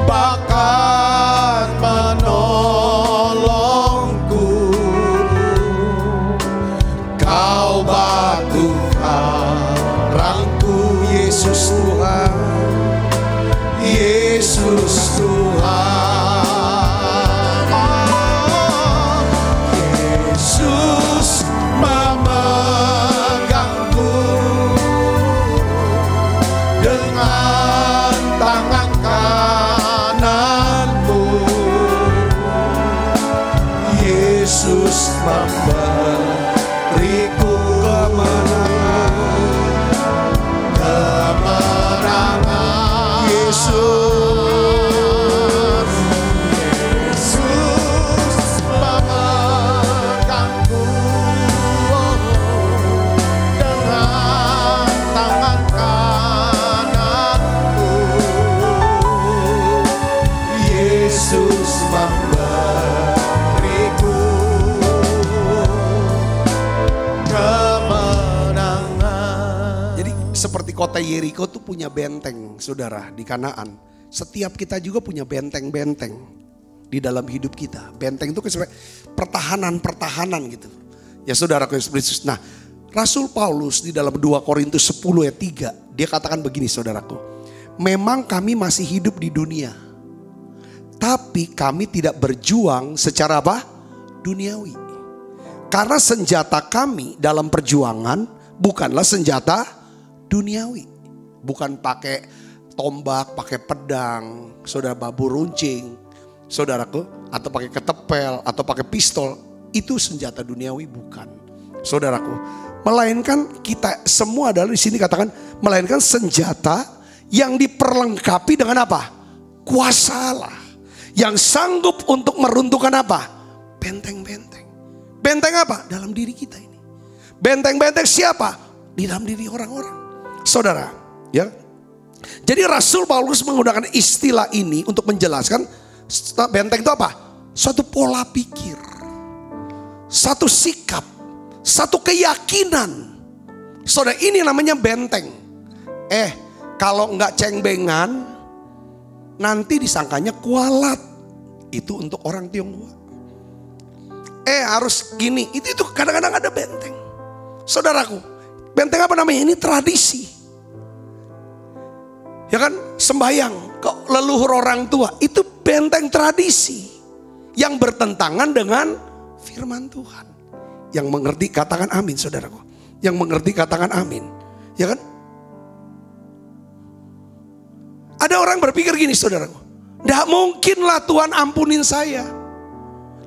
bahkan menolongku. Kau batu karangku, Yesus Tuhan, Yesus Tuhan. Yesus memegangku dengan tangan kananmu. Yesus memberiku kemenangan. Yesus memegangku dengan tangan kananmu. Yesus memberiku kemenangan. Jadi seperti kota Yeriko tuh punya benteng, saudara, di Kanaan. Setiap kita juga punya benteng-benteng di dalam hidup kita. Benteng itu seperti pertahanan gitu. Ya saudara Kristus. Nah, Rasul Paulus di dalam 2 Korintus 10 ayat 3, dia katakan begini saudaraku. Memang kami masih hidup di dunia, tapi kami tidak berjuang secara apa? Duniawi. Karena senjata kami dalam perjuangan bukanlah senjata duniawi. Bukan pakai tombak, pakai pedang, saudara, babu runcing, saudaraku, atau pakai ketepel, atau pakai pistol. Itu senjata duniawi bukan, saudaraku. Melainkan kita semua adalah di sini katakan, melainkan senjata yang diperlengkapi dengan apa? Kuasa Allah. Yang sanggup untuk meruntuhkan apa? Benteng-benteng. Benteng apa? Dalam diri kita ini. Benteng-benteng siapa? Di dalam diri orang-orang. Saudara, ya. Jadi Rasul Paulus menggunakan istilah ini untuk menjelaskan benteng itu apa? Suatu pola pikir, satu sikap, satu keyakinan. Saudara, ini namanya benteng. Kalau nggak cengbengan, nanti disangkanya kualat. Itu untuk orang Tionghoa. Harus gini. Itu kadang-kadang ada benteng. Saudaraku, benteng apa namanya? Ini tradisi. Ya kan, sembahyang ke leluhur orang tua. Itu benteng tradisi yang bertentangan dengan firman Tuhan. Yang mengerti katakan amin, saudaraku. Yang mengerti katakan amin. Ya kan? Ada orang berpikir gini, saudaraku. Tidak mungkinlah Tuhan ampunin saya.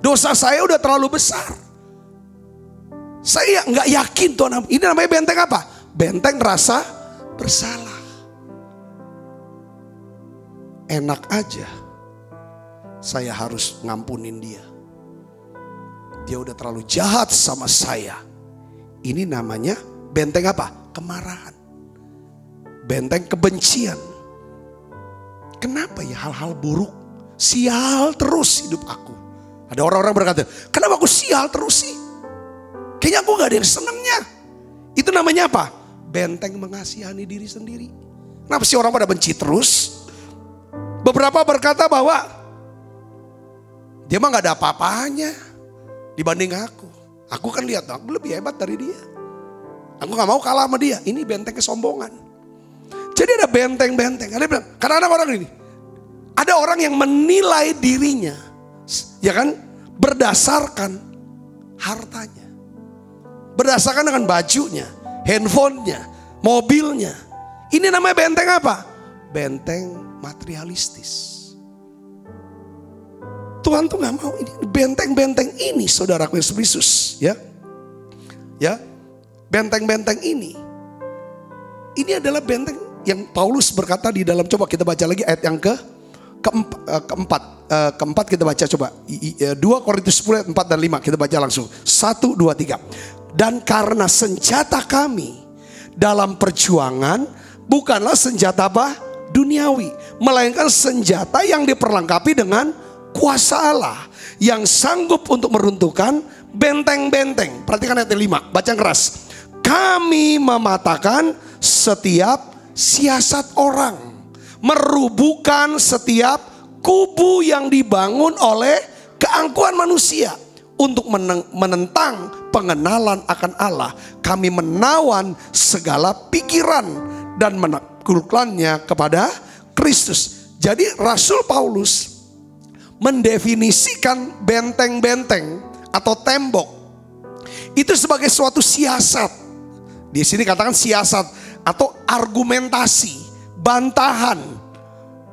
Dosa saya udah terlalu besar. Saya nggak yakin Tuhan ampun. Ini namanya benteng apa? Benteng rasa bersalah. Enak aja saya harus ngampunin dia. Dia udah terlalu jahat sama saya. Ini namanya benteng apa? Kemarahan. Benteng kebencian. Kenapa ya hal-hal buruk? Sial terus hidup aku. Ada orang-orang berkata, kenapa aku sial terus sih? Kayaknya aku gak ada yang senangnya. Itu namanya apa? Benteng mengasihani diri sendiri. Kenapa sih orang pada benci terus? Beberapa berkata bahwa dia mah gak ada apa-apanya dibanding aku. Aku kan lihat, aku lebih hebat dari dia. Aku gak mau kalah sama dia. Ini benteng kesombongan. Jadi ada benteng-benteng. Kadang-kadang orang ini, ada orang yang menilai dirinya, ya kan, berdasarkan hartanya, berdasarkan dengan bajunya, handphonenya, mobilnya. Ini namanya benteng apa? Benteng materialistis. Tuhan tuh gak mau ini benteng-benteng ini, saudaraku Yesus Kristus, ya. Ya, benteng-benteng ini adalah benteng yang Paulus berkata di dalam, coba kita baca lagi ayat yang keempat kita baca coba. 2 Korintus 10 ayat 4 dan 5 kita baca langsung. 1, 2, 3. Dan karena senjata kami dalam perjuangan bukanlah senjata apa? Duniawi. Melainkan senjata yang diperlengkapi dengan kuasa Allah yang sanggup untuk meruntuhkan benteng-benteng. Perhatikan ayat 5, baca yang keras. Kami mematahkan setiap siasat orang, merubuhkan setiap kubu yang dibangun oleh keangkuhan manusia untuk menentang pengenalan akan Allah. Kami menawan segala pikiran dan menaklukkannya kepada Kristus. Jadi Rasul Paulus mendefinisikan benteng-benteng atau tembok itu sebagai suatu siasat. Di sini katakan siasat atau argumentasi, bantahan.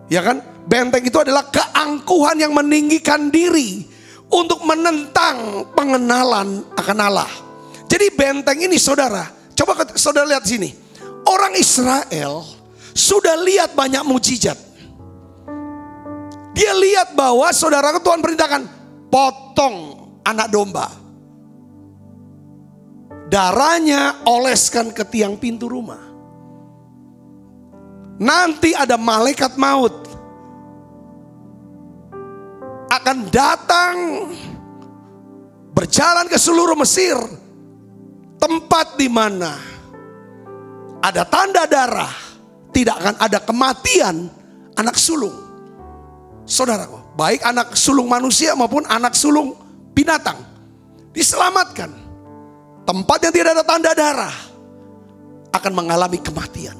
Ya kan? Benteng itu adalah keangkuhan yang meninggikan diri untuk menentang pengenalan akan Allah. Jadi benteng ini saudara, coba saudara lihat sini. Orang Israel sudah lihat banyak mujizat. Dia lihat bahwa saudara Tuhan perintahkan potong anak domba. Darahnya oleskan ke tiang pintu rumah. Nanti ada malaikat maut akan datang berjalan ke seluruh Mesir, tempat di mana ada tanda darah, tidak akan ada kematian anak sulung. Saudaraku, baik anak sulung manusia maupun anak sulung binatang diselamatkan. Tempat yang tidak ada tanda darah akan mengalami kematian.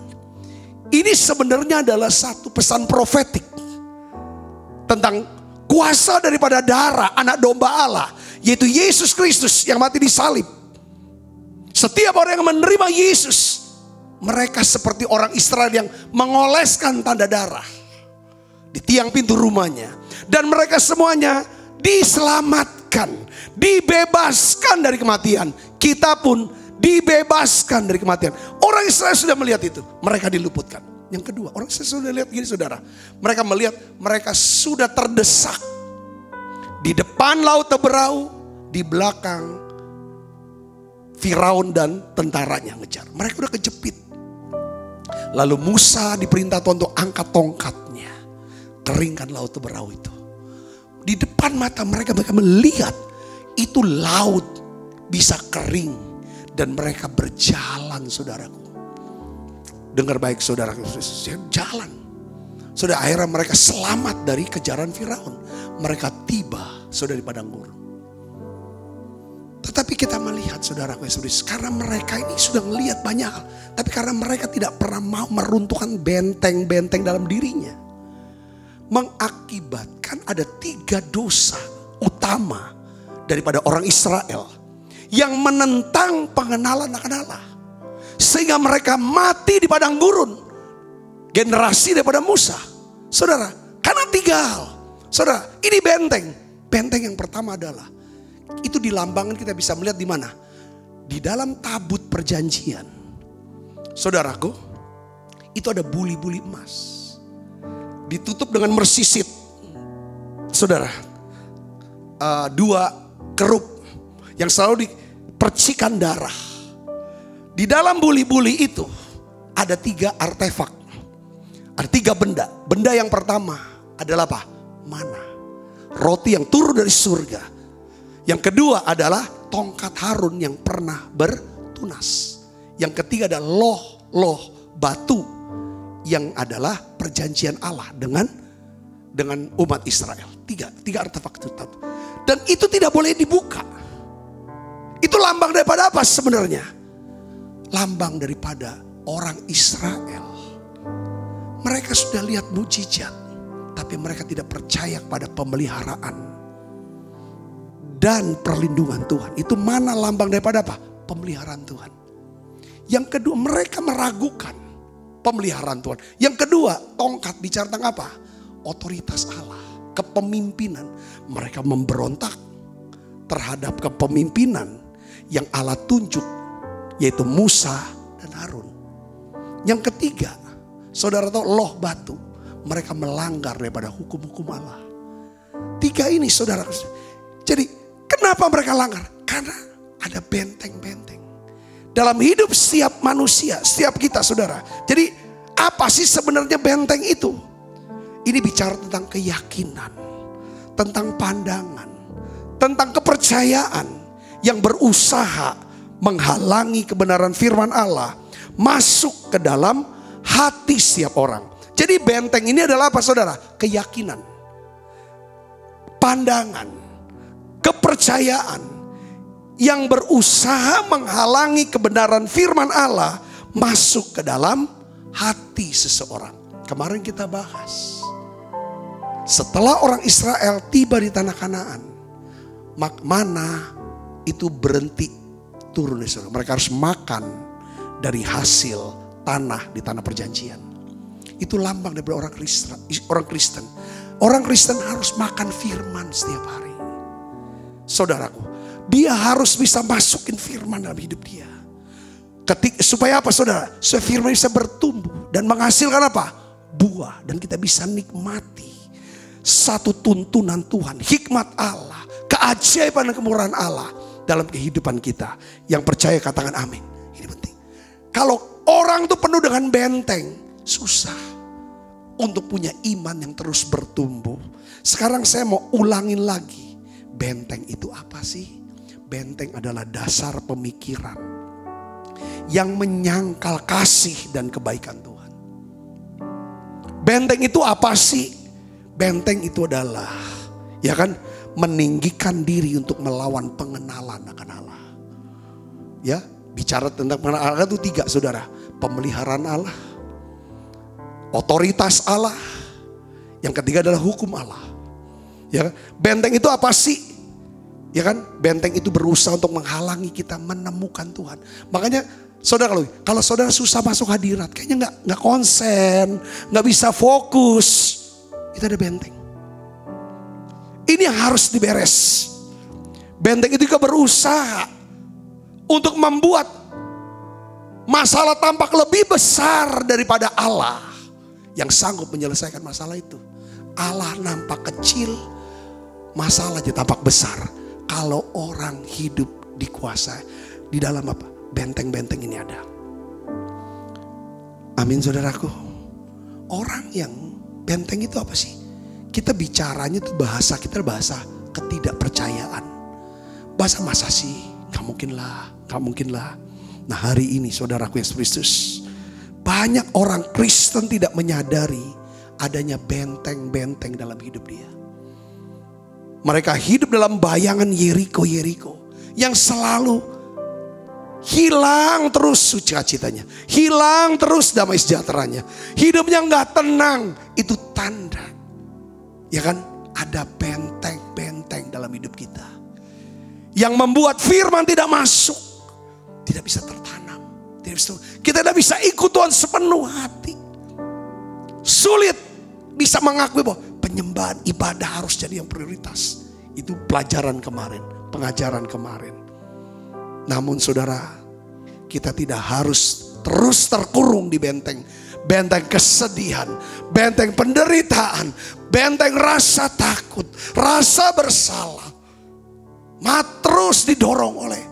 Ini sebenarnya adalah satu pesan profetik tentang kuasa daripada darah anak domba Allah, yaitu Yesus Kristus yang mati di salib. Setiap orang yang menerima Yesus, mereka seperti orang Israel yang mengoleskan tanda darah di tiang pintu rumahnya. Dan mereka semuanya diselamatkan, dibebaskan dari kematian. Kita pun dibebaskan dari kematian. Orang Israel sudah melihat itu, mereka diluputkan. Yang kedua, orang Israel sudah lihat gini saudara, mereka melihat mereka sudah terdesak. Di depan laut Teberau, di belakang Firaun dan tentaranya ngejar. Mereka udah kejepit. Lalu Musa diperintah Tuhan untuk angkat tongkatnya, keringkan laut Teberau itu. Di depan mata mereka melihat itu laut bisa kering dan mereka berjalan, saudaraku. Dengar baik saudara, jalan. Sudah akhirnya mereka selamat dari kejaran Firaun. Mereka tiba sudah di padang gurun. Tetapi kita melihat saudaraku yang sudah, karena mereka ini sudah melihat banyak hal. Tapi karena mereka tidak pernah mau meruntuhkan benteng-benteng dalam dirinya, mengakibatkan ada 3 dosa utama daripada orang Israel yang menentang pengenalan akan Allah. Sehingga mereka mati di padang gurun. Generasi daripada Musa. Saudara, karena 3 hal. Saudara, ini benteng. Benteng yang pertama adalah, itu di lambangan kita bisa melihat di mana? Di dalam tabut perjanjian. Saudaraku, itu ada buli-buli emas. Ditutup dengan mersisit. Saudara, 2 kerup yang selalu dipercikan darah. Di dalam buli-buli itu ada 3 artefak. Ada 3 benda. Benda yang pertama adalah apa? Mana. Roti yang turun dari surga. Yang kedua adalah tongkat Harun yang pernah bertunas. Yang ketiga adalah loh batu yang adalah perjanjian Allah dengan umat Israel. Tiga artefak itu. Dan itu tidak boleh dibuka. Itu lambang daripada apa sebenarnya? Lambang daripada orang Israel. Mereka sudah lihat mujizat, tapi mereka tidak percaya kepada pemeliharaan dan perlindungan Tuhan. Itu mana lambang daripada apa? Pemeliharaan Tuhan. Yang kedua, mereka meragukan pemeliharaan Tuhan. Yang kedua, tongkat bicara tentang apa? Otoritas Allah, kepemimpinan. Mereka memberontak terhadap kepemimpinan yang Allah tunjuk, yaitu Musa dan Harun. Yang ketiga, saudara tahu, loh batu. Mereka melanggar daripada hukum-hukum Allah. 3 ini saudara. Jadi kenapa mereka langgar? Karena ada benteng-benteng dalam hidup setiap manusia, setiap kita saudara. Jadi apa sih sebenarnya benteng itu? Ini bicara tentang keyakinan, tentang pandangan, tentang kepercayaan yang berusaha menghalangi kebenaran firman Allah masuk ke dalam hati setiap orang. Jadi benteng ini adalah apa saudara? Keyakinan, pandangan, kepercayaan yang berusaha menghalangi kebenaran firman Allah masuk ke dalam hati seseorang. Kemarin kita bahas, setelah orang Israel tiba di tanah Kanaan, mana itu berhenti turun di sana. Mereka harus makan dari hasil tanah di tanah perjanjian. Itu lambang daripada orang Kristen. Orang Kristen harus makan firman setiap hari. Saudaraku, dia harus bisa masukin firman dalam hidup dia. Supaya apa saudara? Supaya firman bisa bertumbuh dan menghasilkan apa? Buah. Dan kita bisa nikmati satu tuntunan Tuhan, hikmat Allah, keajaiban dan kemurahan Allah dalam kehidupan kita. Yang percaya katakan amin. Ini penting. Kalau orang tuh penuh dengan benteng, susah untuk punya iman yang terus bertumbuh. Sekarang saya mau ulangin lagi. Benteng itu apa sih? Benteng adalah dasar pemikiran yang menyangkal kasih dan kebaikan Tuhan. Benteng itu apa sih? Benteng itu adalah, ya kan, meninggikan diri untuk melawan pengenalan akan Allah. Ya, bicara tentang pengenalan Allah itu 3 saudara. Pemeliharaan Allah, otoritas Allah, yang ketiga adalah hukum Allah. Ya, benteng itu apa sih? Ya kan, benteng itu berusaha untuk menghalangi kita menemukan Tuhan. Makanya saudara, kalau saudara susah masuk hadirat, kayaknya nggak konsen, nggak bisa fokus, itu ada benteng. Ini yang harus diberes. Benteng itu juga berusaha untuk membuat masalah tampak lebih besar daripada Allah yang sanggup menyelesaikan masalah itu. Allah nampak kecil, masalah jadi tampak besar. Kalau orang hidup dikuasai di dalam apa? Benteng-benteng ini ada. Amin saudaraku. Orang yang benteng itu apa sih? Kita bicaranya itu bahasa kita, bahasa ketidakpercayaan. Bahasa masa sih? Gak mungkin lah. Nah hari ini saudaraku Yesus Kristus, banyak orang Kristen tidak menyadari adanya benteng-benteng dalam hidup dia. Mereka hidup dalam bayangan Yeriko yang selalu hilang terus sukacitanya, hilang terus damai sejahteranya. Hidupnya gak tenang. Itu tanda, ya kan, ada benteng-benteng dalam hidup kita yang membuat firman tidak masuk, tidak bisa tertanam, kita tidak bisa ikut Tuhan sepenuh hati. Sulit bisa mengakui bahwa penyembahan ibadah harus jadi yang prioritas. Itu pelajaran kemarin, pengajaran kemarin. Namun saudara, kita tidak harus terus terkurung di benteng kesedihan, benteng penderitaan, benteng rasa takut, rasa bersalah. Terus didorong oleh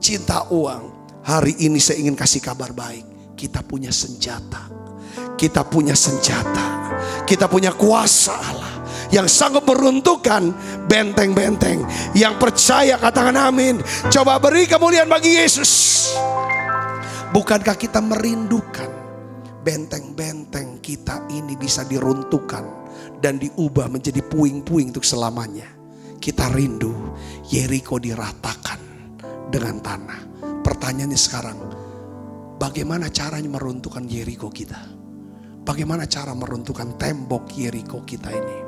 cinta uang, Hari ini saya ingin kasih kabar baik. Kita punya senjata. Kita punya senjata. Kita punya kuasa Allah yang sanggup meruntuhkan benteng-benteng. Yang percaya katakan amin. Coba beri kemuliaan bagi Yesus. Bukankah kita merindukan benteng-benteng kita ini bisa diruntuhkan dan diubah menjadi puing-puing untuk selamanya? Kita rindu Yeriko diratakan dengan tanah. Pertanyaannya sekarang, bagaimana caranya meruntuhkan Yeriko kita? Bagaimana cara meruntuhkan tembok Yeriko kita ini?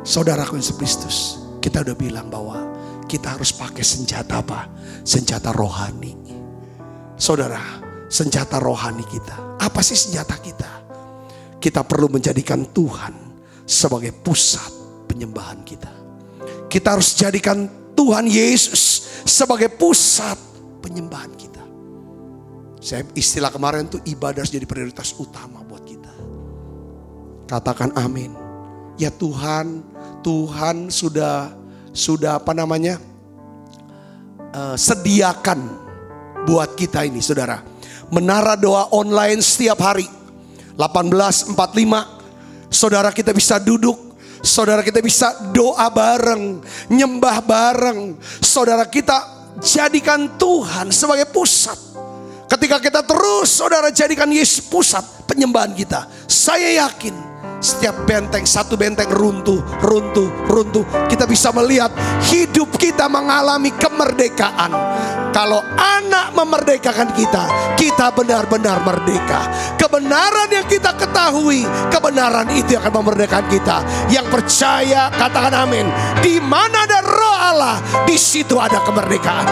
Saudaraku Yesus Kristus, kita udah bilang bahwa kita harus pakai senjata apa? Senjata rohani. Saudara, senjata rohani kita. Apa sih senjata kita? Kita perlu menjadikan Tuhan sebagai pusat penyembahan kita. Kita harus jadikan Tuhan Yesus sebagai pusat penyembahan kita. Saya istilah kemarin tuh ibadah harus jadi prioritas utama buat kita. Katakan amin. Ya Tuhan, Tuhan sudah apa namanya? Sediakan buat kita ini, saudara. Menara doa online setiap hari 18.45. Saudara kita bisa duduk. Saudara kita bisa doa bareng, nyembah bareng. Saudara kita jadikan Tuhan sebagai pusat. Ketika kita terus saudara jadikan Yesus pusat penyembahan kita, saya yakin setiap benteng, satu benteng runtuh. Kita bisa melihat hidup kita mengalami kemerdekaan. Kalau anak memerdekakan kita, kita benar-benar merdeka. Kebenaran yang kita ketahui, kebenaran itu akan memerdekakan kita. Yang percaya katakan amin. Di mana ada Roh Allah, di situ ada kemerdekaan.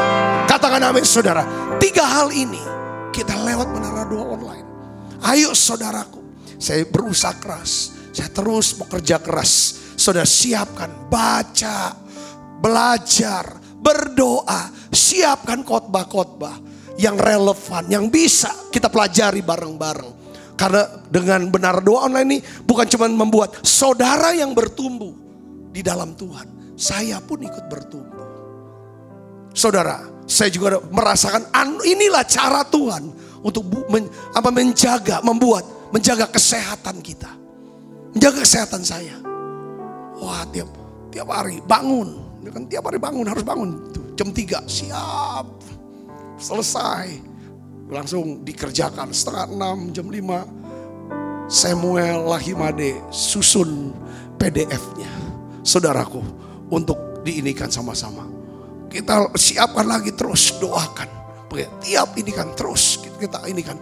Katakan amin saudara. 3 hal ini kita lewat menara doa online. Ayo saudaraku, saya berusaha keras. Saya terus bekerja keras. Saudara siapkan, baca, belajar, berdoa. Siapkan khotbah-khotbah yang relevan, yang bisa kita pelajari bareng-bareng. Karena dengan benar doa online ini bukan cuma membuat saudara yang bertumbuh di dalam Tuhan. Saya pun ikut bertumbuh. Saudara, saya juga merasakan inilah cara Tuhan untuk menjaga kesehatan kita. Menjaga kesehatan saya. Wah, tiap hari bangun. Kan tiap hari bangun, harus bangun. Jam 3 siap. Selesai. Langsung dikerjakan. 5:30, jam 5. Samuel Lahimade susun PDF-nya. Saudaraku, untuk diinikan sama-sama. Kita siapkan lagi, terus doakan. Tiap inikan terus. Kita inikan.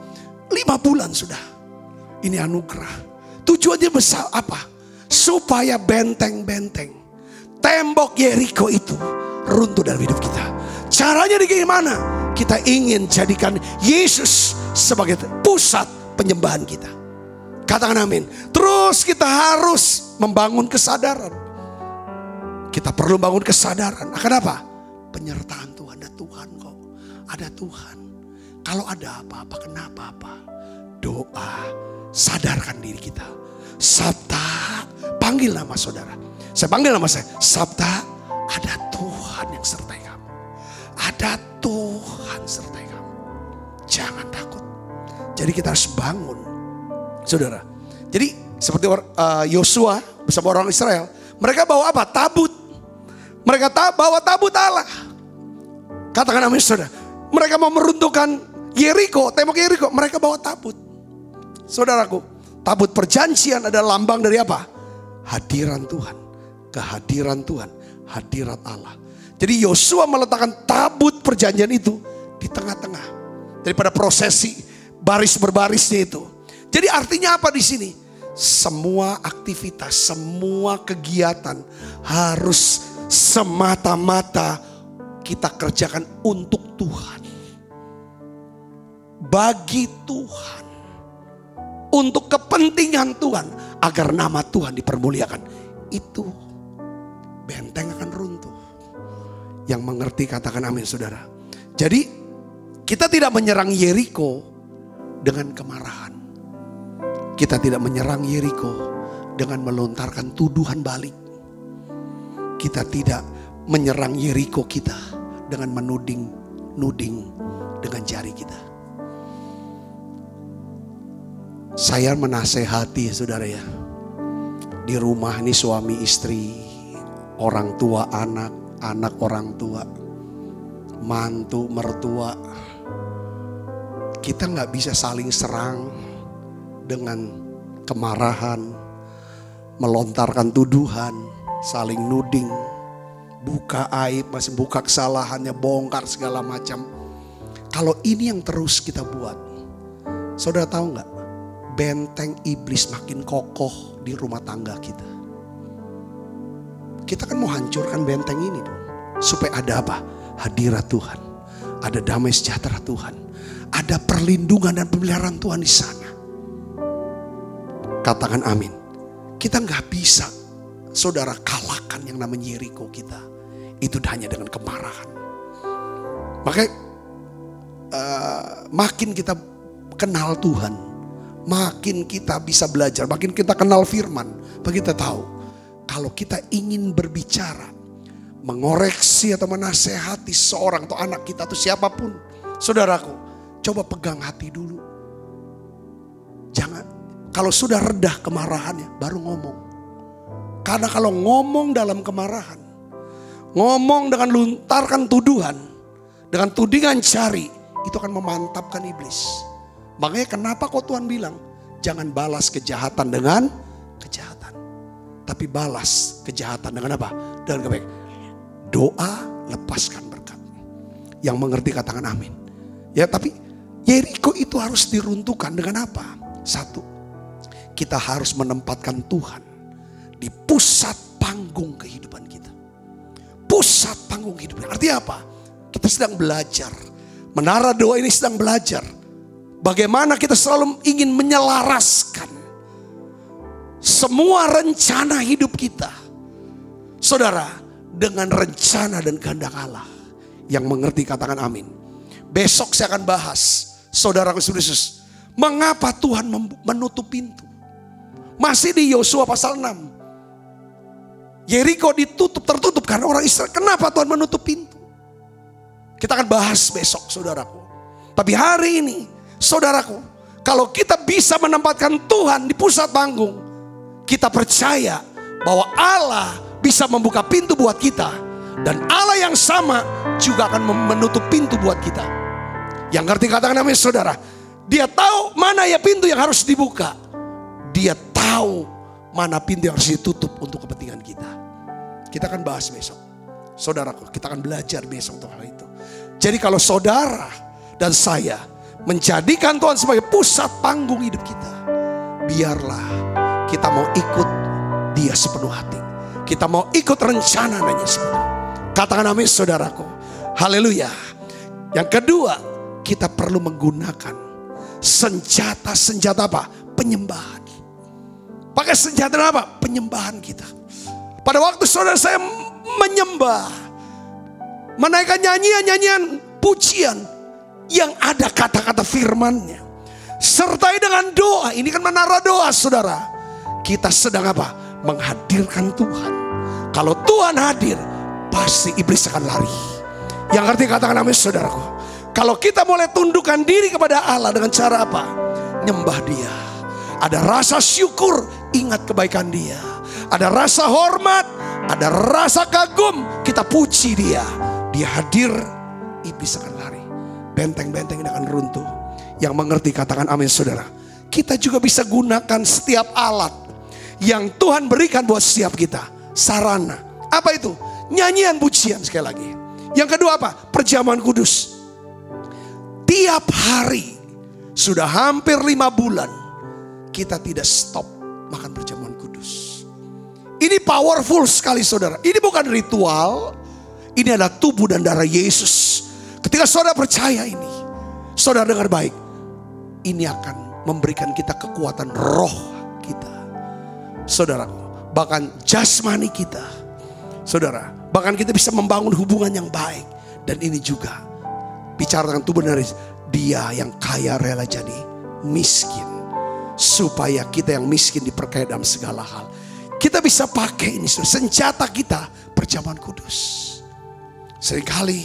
5 bulan sudah. Ini anugerah. Tujuannya besar apa? Supaya benteng-benteng, tembok Yeriko itu runtuh dalam hidup kita. Caranya bagaimana? Kita ingin jadikan Yesus sebagai pusat penyembahan kita. Katakan amin. Terus kita harus membangun kesadaran. Kita perlu bangun kesadaran. Akan apa? Penyertaan Tuhan. Ada Tuhan kok. Ada Tuhan. Kalau ada apa-apa, kenapa apa? Doa. Sadarkan diri kita. Sabta, panggil nama saudara. Saya panggil nama saya. Sabta, ada Tuhan yang sertai kamu. Ada Tuhan sertai kamu. Jangan takut. Jadi kita harus bangun, saudara. Jadi seperti Yosua bersama orang Israel. Mereka bawa apa? Tabut. Mereka bawa tabut Allah. Katakan amin saudara. Mereka mau meruntuhkan Yeriko, tembok Yeriko. Mereka bawa tabut. Saudaraku, tabut perjanjian adalah lambang dari apa? Hadiran Tuhan. Kehadiran Tuhan. Hadirat Allah. Jadi Yosua meletakkan tabut perjanjian itu di tengah-tengah. Daripada prosesi baris berbarisnya itu. Jadi artinya apa di sini? Semua aktivitas, semua kegiatan harus semata-mata kita kerjakan untuk Tuhan. Bagi Tuhan. Untuk kepentingan Tuhan. Agar nama Tuhan dipermuliakan. Itu benteng akan runtuh. Yang mengerti katakan amin saudara. Jadi kita tidak menyerang Yeriko dengan kemarahan. Kita tidak menyerang Yeriko dengan melontarkan tuduhan balik. Kita tidak menyerang Yeriko kita dengan menuding dengan jari kita. Saya menasehati saudara ya, di rumah ini suami istri, orang tua anak, anak orang tua, mantu mertua, kita gak bisa saling serang dengan kemarahan, melontarkan tuduhan, saling nuding, buka aib, masih buka kesalahannya, bongkar segala macam. Kalau ini yang terus kita buat, saudara tahu gak, benteng iblis makin kokoh di rumah tangga kita. Kita kan mau hancurkan benteng ini dong, supaya ada apa? Hadirat Tuhan, ada damai sejahtera Tuhan, ada perlindungan dan pemeliharaan Tuhan di sana. Katakan amin. Kita gak bisa saudara kalahkan yang namanya Yeriko kita. Itu hanya dengan kemarahan. Makanya makin kita kenal Tuhan, makin kita bisa belajar, makin kita kenal firman, kita tahu kalau kita ingin berbicara, mengoreksi atau menasehati seorang atau anak kita atau siapapun, saudaraku, coba pegang hati dulu. Jangan, kalau sudah redah kemarahannya baru ngomong. Karena kalau ngomong dalam kemarahan, ngomong dengan lontarkan tuduhan, dengan tudingan jari, itu akan memantapkan iblis. Makanya kenapa kok Tuhan bilang, jangan balas kejahatan dengan kejahatan, tapi balas kejahatan dengan apa? Dengan kebaikan. Doa, lepaskan berkat. Yang mengerti katakan amin. Ya, tapi Yeriko itu harus diruntuhkan dengan apa? Satu, kita harus menempatkan Tuhan di pusat panggung kehidupan kita. Pusat panggung kehidupan. Artinya apa? Kita sedang belajar. Menara doa ini sedang belajar. Bagaimana kita selalu ingin menyelaraskan semua rencana hidup kita, saudara, dengan rencana dan kehendak Allah. Yang mengerti katakan amin. Besok saya akan bahas, saudaraku Yesus, mengapa Tuhan menutup pintu. Masih di Yosua pasal 6. Yeriko tertutup karena orang Israel. Kenapa Tuhan menutup pintu? Kita akan bahas besok, saudaraku. Tapi hari ini, saudaraku, kalau kita bisa menempatkan Tuhan di pusat panggung, kita percaya bahwa Allah bisa membuka pintu buat kita. Dan Allah yang sama juga akan menutup pintu buat kita. Yang ngerti katakan amin, saudara. Dia tahu mana ya pintu yang harus dibuka. Dia tahu mana pintu yang harus ditutup untuk kepentingan kita. Kita akan bahas besok, saudaraku. Kita akan belajar besok untuk hal itu. Jadi kalau saudara dan saya menjadikan Tuhan sebagai pusat panggung hidup kita, biarlah kita mau ikut Dia sepenuh hati. Kita mau ikut rencananya sepenuh. Katakan amin, saudaraku. Haleluya. Yang kedua, kita perlu menggunakan senjata-senjata apa? Penyembahan. Pakai senjata apa? Penyembahan kita. Pada waktu saudara saya menyembah, menaikkan nyanyian-nyanyian pujian yang ada kata-kata firman-Nya, sertai dengan doa. Ini kan menara doa, saudara. Kita sedang apa? Menghadirkan Tuhan. Kalau Tuhan hadir, pasti iblis akan lari. Yang arti katakan amin, saudaraku. Kalau kita mulai tundukkan diri kepada Allah dengan cara apa? Nyembah Dia. Ada rasa syukur, ingat kebaikan Dia. Ada rasa hormat, ada rasa kagum, kita puji Dia. Dia hadir, iblis akan lari. Benteng-benteng ini akan runtuh. Yang mengerti katakan amin, saudara. Kita juga bisa gunakan setiap alat yang Tuhan berikan buat setiap kita. Sarana. Apa itu? Nyanyian pujian sekali lagi. Yang kedua apa? Perjamuan kudus. Tiap hari sudah hampir 5 bulan kita tidak stop makan perjamuan kudus. Ini powerful sekali, saudara. Ini bukan ritual. Ini adalah tubuh dan darah Yesus. Ketika saudara percaya ini, saudara dengar baik, ini akan memberikan kita kekuatan roh kita, saudara. Bahkan jasmani kita, saudara. Bahkan kita bisa membangun hubungan yang baik. Dan ini juga bicara tentang tubuh dan darah Dia yang kaya rela jadi miskin, supaya kita yang miskin diperkaya dalam segala hal. Kita bisa pakai ini, senjata kita perjamuan kudus. Seringkali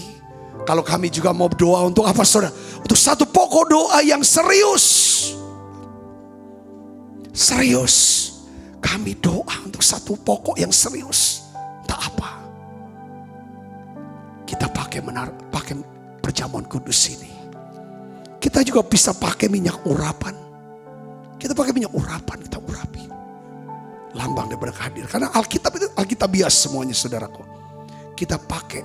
Kalau kami juga mau doa untuk apa saudara? Untuk satu pokok doa yang serius. Serius. Kami doa untuk satu pokok yang serius. Tak apa. Kita pakai perjamuan kudus ini. Kita juga bisa pakai minyak urapan. Kita pakai minyak urapan, kita urapi. Lambang daripada kehadiran. Karena Alkitab itu Alkitabias semuanya saudaraku. Kita pakai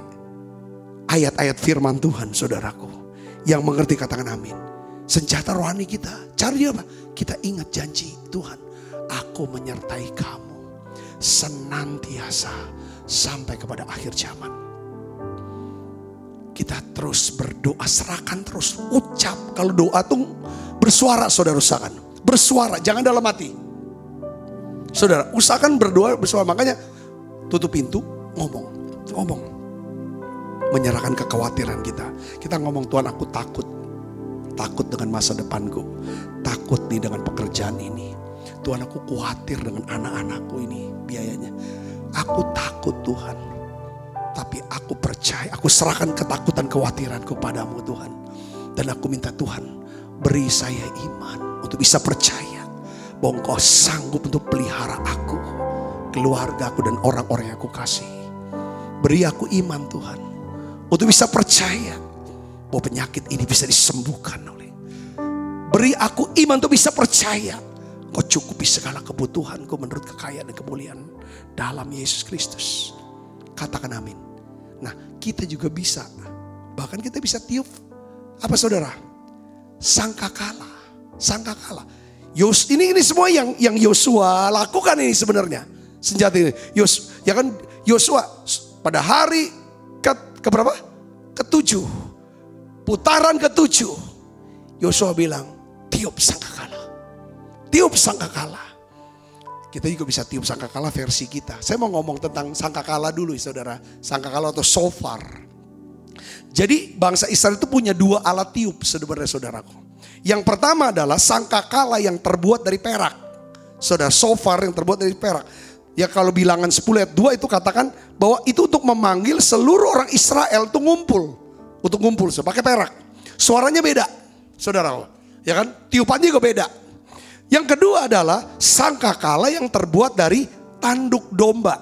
ayat-ayat firman Tuhan saudaraku. Yang mengerti katakan amin. Senjata rohani kita. Caranya apa? Kita ingat janji Tuhan. Aku menyertai kamu senantiasa sampai kepada akhir zaman. Kita terus berdoa, serahkan terus, ucap. Kalau doa tuh bersuara saudara, usahakan. Bersuara, jangan dalam hati. Saudara, usahakan berdoa bersuara. Makanya tutup pintu, ngomong. Menyerahkan kekhawatiran kita. Kita ngomong, Tuhan aku takut. Takut dengan masa depanku. Takut nih dengan pekerjaan ini. Tuhan aku khawatir dengan anak-anakku ini biayanya. Aku takut Tuhan. Tapi aku percaya, aku serahkan ketakutan kekhawatiranku padamu Tuhan. Dan aku minta Tuhan, beri saya iman untuk bisa percaya bahwa Engkau sanggup untuk pelihara aku, keluarga aku dan orang-orang yang aku kasih. Beri aku iman Tuhan, untuk bisa percaya bahwa penyakit ini bisa disembuhkan oleh. Beri aku iman untuk bisa percaya Engkau cukupi segala kebutuhanku menurut kekayaan dan kemuliaan dalam Yesus Kristus. Katakan amin. Nah, kita juga bisa, bahkan kita bisa tiup apa saudara? Sangkakala. Ini semua yang Yosua lakukan ini sebenarnya. Senjata ini. Yosua pada hari keberapa? Ke-7. Putaran ke-7. Yosua bilang, tiup sangkakala. Tiup sangkakala. Kita juga bisa tiup sangkakala versi kita. Saya mau ngomong tentang sangkakala dulu saudara. Sangkakala atau shofar. Jadi bangsa Israel itu punya 2 alat tiup saudara-saudaraku. Yang pertama adalah sangkakala yang terbuat dari perak. Saudara, shofar yang terbuat dari perak. Ya kalau bilangan 10 ayat 2 itu katakan bahwa itu untuk memanggil seluruh orang Israel itu ngumpul. Untuk ngumpul pakai perak. Suaranya beda saudara. Ya kan, tiupannya juga beda. Yang kedua adalah sangkakala yang terbuat dari tanduk domba.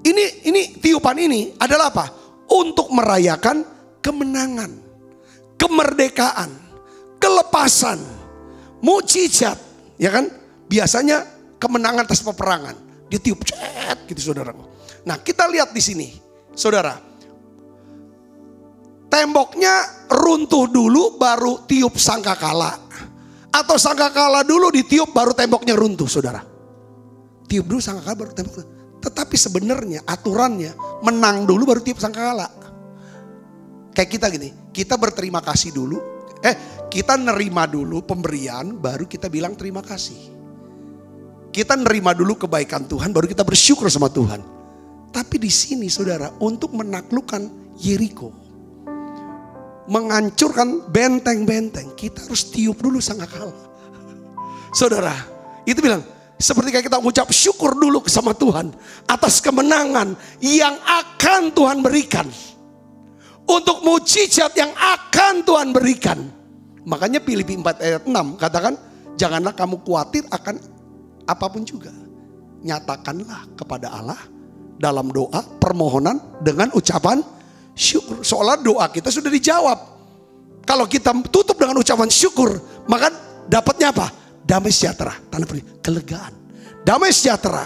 Ini tiupan ini adalah apa? Untuk merayakan kemenangan, kemerdekaan, kelepasan, mukjizat, ya kan? Biasanya kemenangan atas peperangan. Dia tiup cet gitu saudara. Nah, kita lihat di sini, saudara. Temboknya runtuh dulu baru tiup sangkakala. Atau sangkakala dulu ditiup baru temboknya runtuh saudara. Tiup dulu sangkakala baru tembok. Tetapi sebenarnya aturannya menang dulu baru tiup sangkakala. Kayak kita gini, kita berterima kasih dulu. Kita nerima dulu pemberian baru kita bilang terima kasih. Kita nerima dulu kebaikan Tuhan baru kita bersyukur sama Tuhan. Tapi di sini saudara, untuk menaklukkan Yeriko, menghancurkan benteng-benteng, kita harus tiup dulu sangkakala. Saudara, itu bilang seperti kayak kita mengucap syukur dulu sama Tuhan atas kemenangan yang akan Tuhan berikan, untuk mukjizat yang akan Tuhan berikan. Makanya Filipi 4 ayat 6 katakan, janganlah kamu khawatir akan apapun juga, nyatakanlah kepada Allah dalam doa permohonan dengan ucapan syukur. Seolah doa kita sudah dijawab. Kalau kita tutup dengan ucapan syukur, maka dapatnya apa? Damai sejahtera, tanda petik, kelegaan. Damai sejahtera.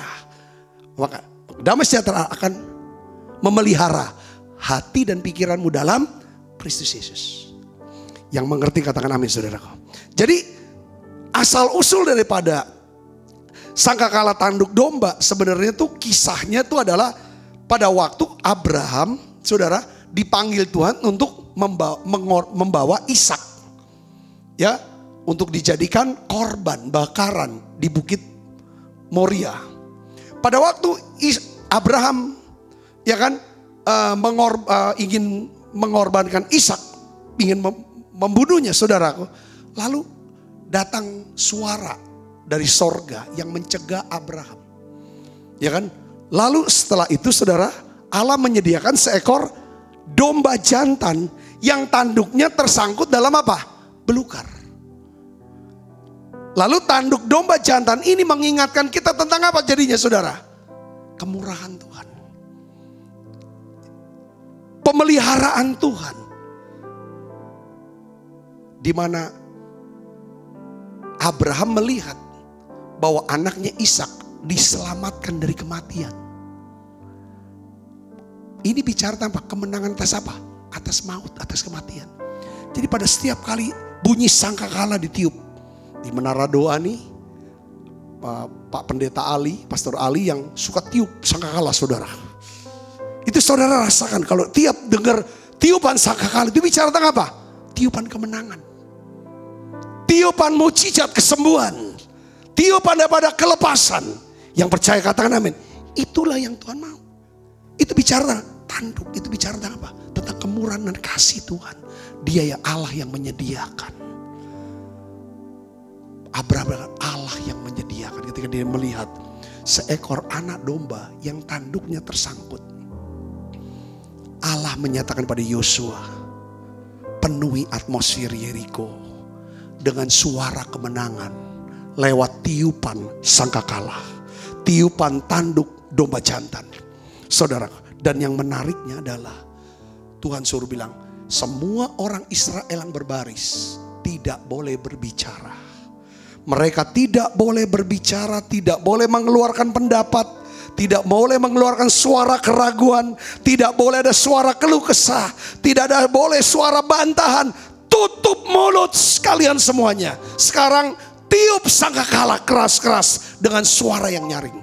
Maka damai sejahtera akan memelihara hati dan pikiranmu dalam Kristus Yesus. Yang mengerti katakan amin saudaraku. Jadi asal usul daripada sangkakala tanduk domba sebenarnya tuh kisahnya tuh adalah pada waktu Abraham, saudara, dipanggil Tuhan untuk membawa Ishak, ya, untuk dijadikan korban bakaran di Bukit Moria. Pada waktu Abraham, ya kan, ingin mengorbankan Ishak, ingin membunuhnya, saudaraku. Lalu datang suara dari sorga yang mencegah Abraham, ya kan. Lalu setelah itu, saudara, Allah menyediakan seekor domba jantan yang tanduknya tersangkut dalam apa? Belukar. Lalu tanduk domba jantan ini mengingatkan kita tentang apa jadinya saudara? Kemurahan Tuhan. Pemeliharaan Tuhan. Di mana Abraham melihat bahwa anaknya Ishak diselamatkan dari kematian. Ini bicara tentang kemenangan atas apa? Atas maut, atas kematian. Jadi pada setiap kali bunyi sangkakala ditiup di menara doa nih, Pak Pendeta Ali, Pastor Ali yang suka tiup sangkakala saudara. Itu saudara rasakan kalau tiap dengar tiupan sangkakala itu bicara tentang apa? Tiupan kemenangan. Tiupan mujizat kesembuhan. Tiupan daripada kelepasan. Yang percaya katakan amin. Itulah yang Tuhan mau. Itu bicara tentang tanduk. Itu bicara tentang apa? Tentang kemurahan dan kasih Tuhan. Dia ya Allah yang menyediakan. Abraham Allah yang menyediakan. Ketika dia melihat seekor anak domba yang tanduknya tersangkut. Allah menyatakan pada Yosua, penuhi atmosfer Yeriko dengan suara kemenangan lewat tiupan sangkakala, tiupan tanduk domba jantan. Saudara, dan yang menariknya adalah Tuhan suruh bilang, semua orang Israel yang berbaris tidak boleh berbicara. Mereka tidak boleh berbicara, tidak boleh mengeluarkan pendapat, tidak boleh mengeluarkan suara keraguan, tidak boleh ada suara keluh kesah, tidak ada boleh suara bantahan. Tutup mulut sekalian semuanya. Sekarang tiup sangkakala keras-keras dengan suara yang nyaring.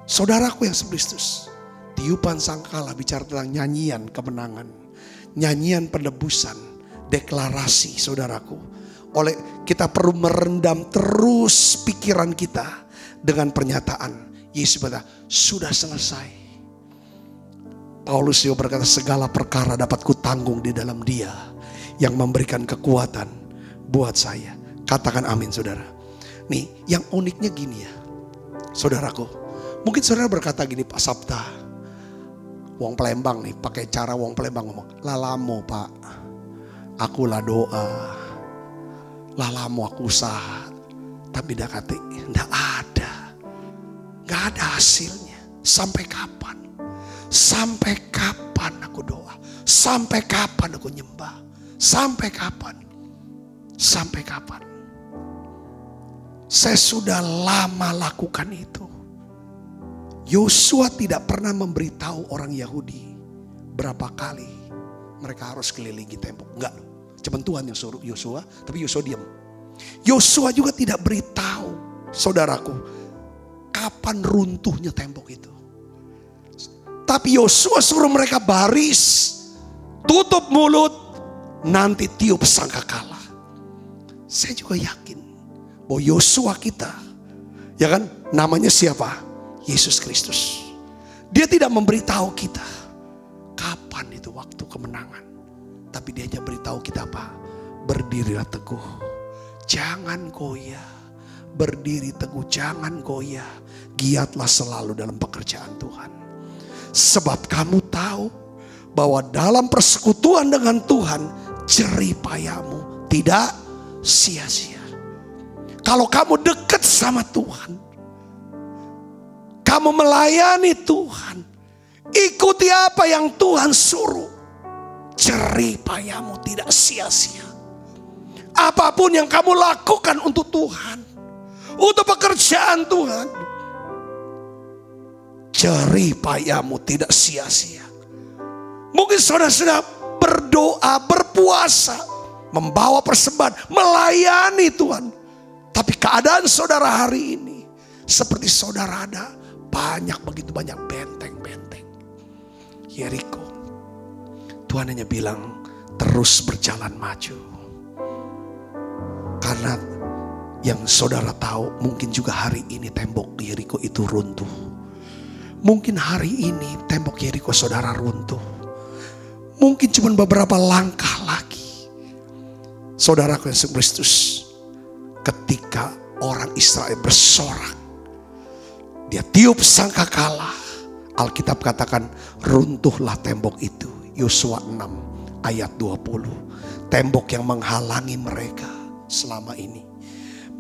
Saudaraku yang Kristus, tiupan sangkakala bicara tentang nyanyian kemenangan, nyanyian penebusan, deklarasi saudaraku. Oleh kita perlu merendam terus pikiran kita dengan pernyataan Yesus berkata, sudah selesai. Paulus juga berkata, segala perkara dapat kutanggung di dalam Dia yang memberikan kekuatan buat saya. Katakan amin saudara. Nih yang uniknya gini ya saudaraku. Mungkin saudara berkata gini, Pak Sabta, wong Palembang nih, pakai cara wong Palembang ngomong, lalamo Pak, aku lah doa, lalamo aku usaha, tapi dah kata ndak ada. Gak ada hasilnya. Sampai kapan? Sampai kapan aku doa? Sampai kapan aku nyembah? Sampai kapan? Sampai kapan? Saya sudah lama lakukan itu. Yosua tidak pernah memberitahu orang Yahudi berapa kali mereka harus kelilingi tembok. Enggak, cuma Tuhan yang suruh Yosua, tapi Yosua diam. Yosua juga tidak beritahu saudaraku kapan runtuhnya tembok itu. Tapi Yosua suruh mereka baris, tutup mulut, nanti tiup sangkakala. Saya juga yakin bahwa Yosua kita, ya kan, namanya siapa? Yesus Kristus. Dia tidak memberitahu kita kapan itu waktu kemenangan, tapi dia hanya beritahu kita apa? Berdirilah teguh, jangan goyah. Berdiri teguh, jangan goyah. Giatlah selalu dalam pekerjaan Tuhan. Sebab kamu tahu bahwa dalam persekutuan dengan Tuhan, jerih payahmu tidak sia-sia. Kalau kamu dekat sama Tuhan, kamu melayani Tuhan, ikuti apa yang Tuhan suruh, jerih payahmu tidak sia-sia. Apapun yang kamu lakukan untuk Tuhan, untuk pekerjaan Tuhan, jerih payahmu tidak sia-sia. Mungkin saudara sudah berdoa, berpuasa, membawa persembahan, melayani Tuhan. Tapi keadaan saudara hari ini seperti saudara ada begitu banyak benteng-benteng Yeriko. Tuhan hanya bilang terus berjalan maju. Karena yang saudara tahu, mungkin juga hari ini tembok Yeriko itu runtuh. Mungkin hari ini tembok Yeriko saudara runtuh. Mungkin cuma beberapa langkah lagi. Saudaraku yang Kristus, ketika orang Israel bersorak, dia tiup sangkakala, Alkitab katakan runtuhlah tembok itu Yosua 6 ayat 20. Tembok yang menghalangi mereka selama ini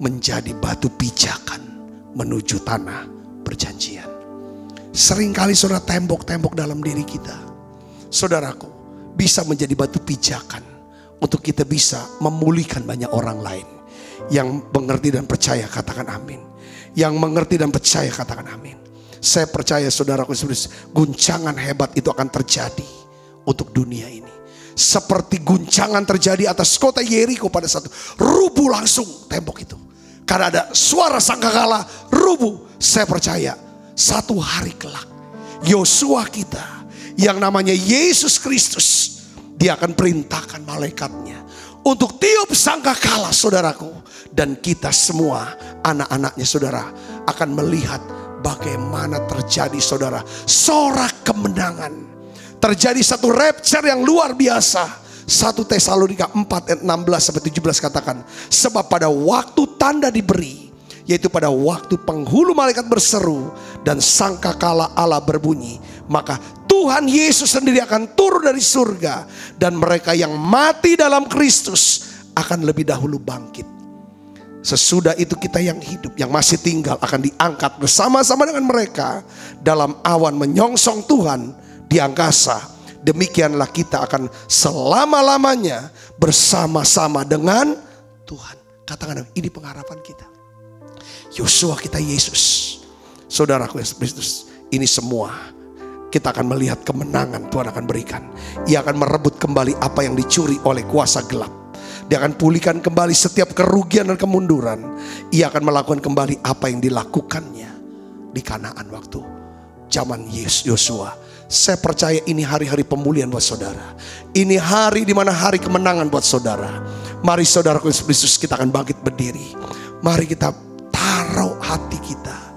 menjadi batu pijakan menuju tanah perjanjian. Seringkali saudara, tembok-tembok dalam diri kita, saudaraku, bisa menjadi batu pijakan untuk kita bisa memulihkan banyak orang lain. Yang mengerti dan percaya katakan amin. Yang mengerti dan percaya katakan amin. Saya percaya saudaraku, guncangan hebat itu akan terjadi untuk dunia ini. Seperti guncangan terjadi atas kota Yeriko pada satu, rubuh langsung tembok itu. Karena ada suara sangkakala, rubuh. Saya percaya satu hari kelak Yosua kita yang namanya Yesus Kristus, dia akan perintahkan malaikatnya untuk tiup sangkakala, saudaraku. Dan kita semua anak-anaknya saudara akan melihat bagaimana terjadi saudara sorak kemenangan. Terjadi satu rapture yang luar biasa. 1 Tesalonika 4 ayat 16-17 katakan, sebab pada waktu tanda diberi, yaitu pada waktu penghulu malaikat berseru dan sangkakala Allah berbunyi, maka Tuhan Yesus sendiri akan turun dari surga, dan mereka yang mati dalam Kristus akan lebih dahulu bangkit. Sesudah itu kita yang hidup, yang masih tinggal, akan diangkat bersama-sama dengan mereka dalam awan menyongsong Tuhan di angkasa. Demikianlah kita akan selama-lamanya bersama-sama dengan Tuhan. Katakan, ini pengharapan kita. Yosua kita Yesus, saudaraku Yesus Kristus, ini semua kita akan melihat kemenangan Tuhan akan berikan. Ia akan merebut kembali apa yang dicuri oleh kuasa gelap. Dia akan pulihkan kembali setiap kerugian dan kemunduran. Ia akan melakukan kembali apa yang dilakukannya di Kanaan waktu zaman Yosua. Saya percaya ini hari-hari pemulihan buat saudara. Ini hari di mana hari kemenangan buat saudara. Mari saudaraku Yesus Kristus, kita akan bangkit berdiri. Mari kita taruh hati kita.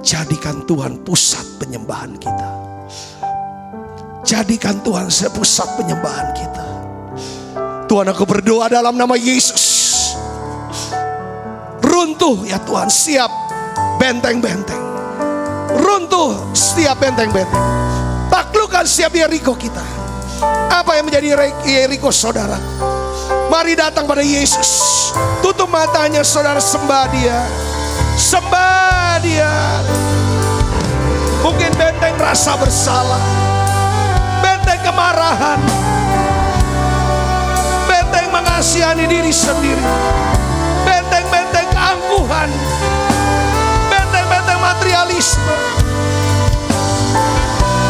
Jadikan Tuhan pusat penyembahan kita. Jadikan Tuhan pusat penyembahan kita. Tuhan, aku berdoa dalam nama Yesus. Runtuh ya Tuhan, siap benteng-benteng. Runtuh setiap benteng-benteng. Taklukkan setiap Yeriko kita. Apa yang menjadi Yeriko saudara? Mari datang pada Yesus. Tutup matanya saudara, sembah dia. Sembah dia. Mungkin benteng rasa bersalah, benteng kemarahan, benteng mengasihani diri sendiri, benteng-benteng keangkuhan, benteng-benteng materialisme.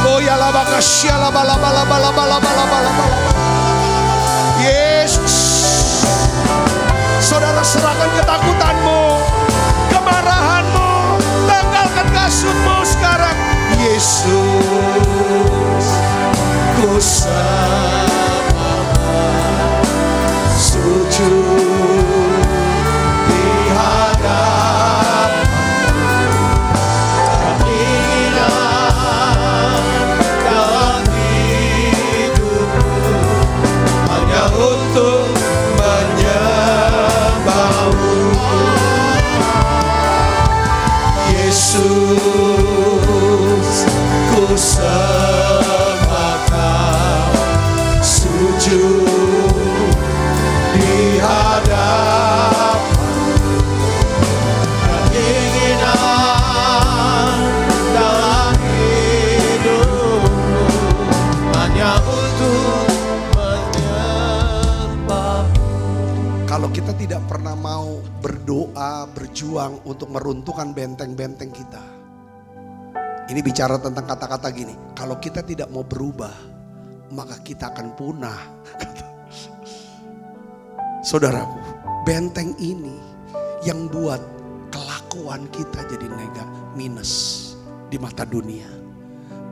Oh ya la bakasya la bala bala bala bala bala bala bala. Yesus, saudara serahkan ketakutanmu, kemarahanmu, tanggalkan kasutmu sekarang. Yesus, ku sembah, sujud di hadapan-Mu, keinginan dalam hidupku hanya untuk menyembah-Mu. Yesus, ku sembah Kau, sujud di hadapan-Mu, keinginan dalam hidupku hanya untuk menyembah-Mu. Kalau kita tidak pernah mau berdoa, berjuang untuk meruntuhkan benteng-benteng kita. Ini bicara tentang kata-kata gini, kalau kita tidak mau berubah, maka kita akan punah. Saudaraku, benteng ini yang buat kelakuan kita jadi minus di mata dunia.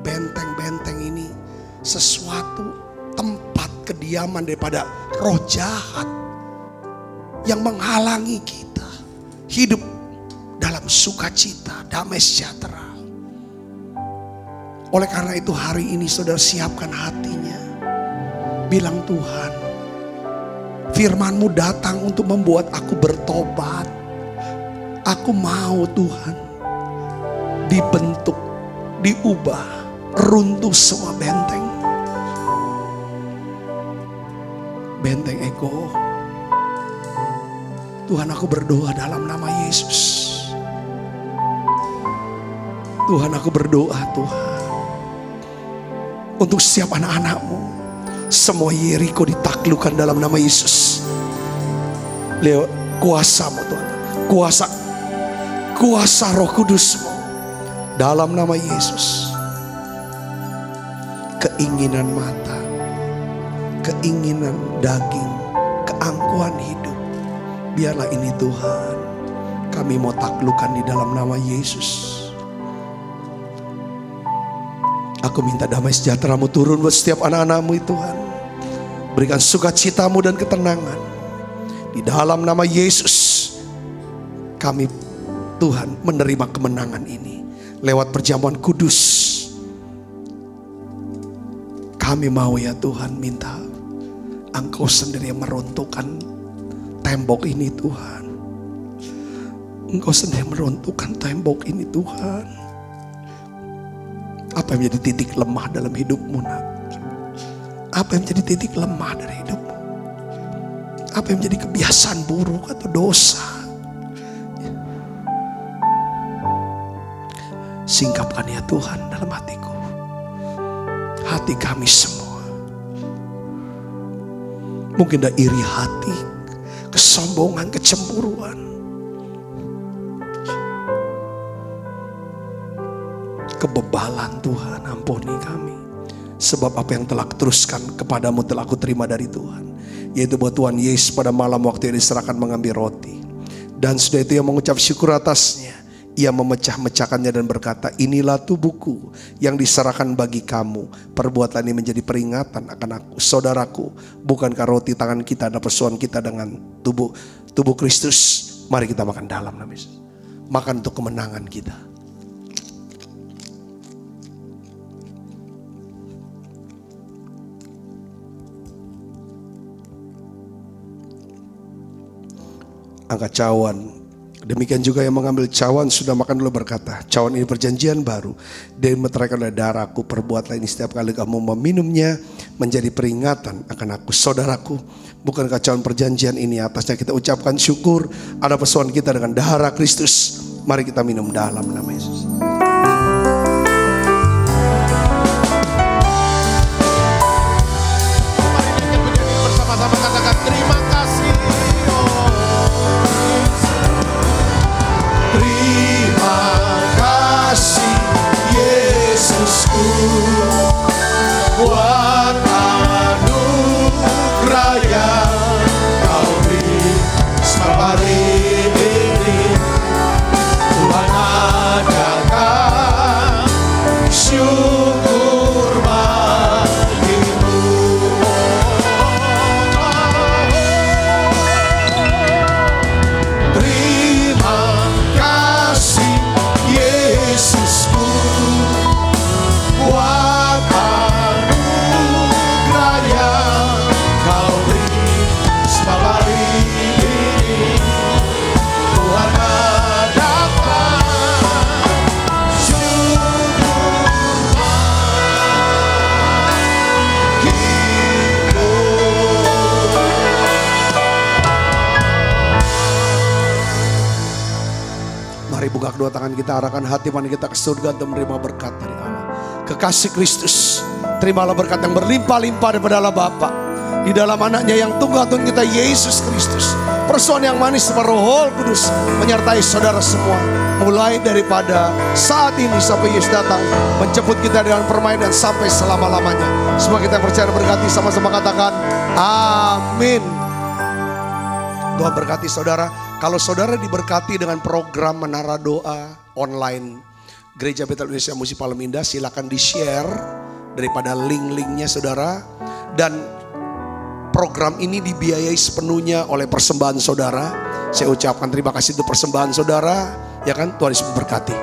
Benteng-benteng ini sesuatu tempat kediaman daripada roh jahat yang menghalangi kita hidup dalam sukacita, damai sejahtera. Oleh karena itu hari ini saudara siapkan hatinya. Bilang, Tuhan, firman-Mu datang untuk membuat aku bertobat. Aku mau Tuhan dibentuk, diubah, runtuh semua benteng. benteng ego. Tuhan, aku berdoa dalam nama Yesus. Tuhan, aku berdoa Tuhan, untuk setiap anak-anak-Mu, semua Yeriko ditaklukkan dalam nama Yesus. Lewat kuasa-Mu Tuhan, kuasa Roh Kudus-Mu dalam nama Yesus. Keinginan mata, keinginan daging, keangkuhan hidup, biarlah ini Tuhan, kami mau taklukkan di dalam nama Yesus. Aku minta damai sejahtera-Mu turun buat setiap anak-anak-Mu Tuhan. Berikan sukacita-Mu dan ketenangan. Di dalam nama Yesus, kami Tuhan menerima kemenangan ini. Lewat perjamuan kudus, kami mau ya Tuhan minta Engkau sendiri yang meruntuhkan tembok ini Tuhan. Engkau sendiri yang meruntuhkan tembok ini Tuhan. Apa yang menjadi titik lemah dalam hidupmu nak? Apa yang menjadi titik lemah dari hidupmu? Apa yang menjadi kebiasaan buruk atau dosa? Singkapkan ya Tuhan dalam hatiku, hati kami semua. Mungkin ada iri hati, kesombongan, kecemburuan. Kebebalan Tuhan, ampuni kami. Sebab apa yang telah kuteruskan kepadamu telah aku terima dari Tuhan. Yaitu bahwa Tuhan Yesus pada malam waktu yang diserahkan mengambil roti. Dan sudah itu ia mengucap syukur atasnya. Ia memecah-mecahkannya dan berkata, inilah tubuhku yang diserahkan bagi kamu. Perbuatan ini menjadi peringatan akan aku. Saudaraku, bukankah roti tangan kita dan persoalan kita dengan tubuh Kristus? Mari kita makan dalam nama Yesus. Makan untuk kemenangan kita. Angkat cawan. Demikian juga yang mengambil cawan sudah makan dulu berkata, cawan ini perjanjian baru dan dimeteraikan oleh darahku. Perbuatlah ini setiap kali kamu meminumnya menjadi peringatan akan aku. Saudaraku, bukankah cawan perjanjian ini atasnya kita ucapkan syukur? Ada persoalan kita dengan darah Kristus. Mari kita minum dalam nama Yesus. Mari kita bersama-sama katakan terima kasih. Yesusku, buat anugerah yang Kau beri selama hari ini. Tuhan adakan syukur bagimu. Terima kasih Yesusku, buat anugerah yang Kau beri selama hari ini. Tuhan adakan syukur bagimu. Mari buka kedua tangan kita, arahkan hati mana kita ke surga untuk menerima berkat dari Allah. Kekasih Kristus, terimalah berkat yang berlimpah-limpah daripada Allah Bapa di dalam anaknya yang tunggal Tuhan kita Yesus Kristus. Persoalan yang manis seperti Roh Kudus menyertai saudara semua, mulai daripada saat ini sampai Yesus datang menjemput kita dengan permainan sampai selama-lamanya. Semua kita percaya berkati, sama-sama katakan amin. Tuhan berkati saudara. Kalau saudara diberkati dengan program Menara Doa online Gereja Betel Indonesia Musi Palem Indah, silakan di-share daripada link-linknya saudara. Dan program ini dibiayai sepenuhnya oleh persembahan saudara. Saya ucapkan terima kasih untuk persembahan saudara, ya kan? Tuhan Yesus memberkati.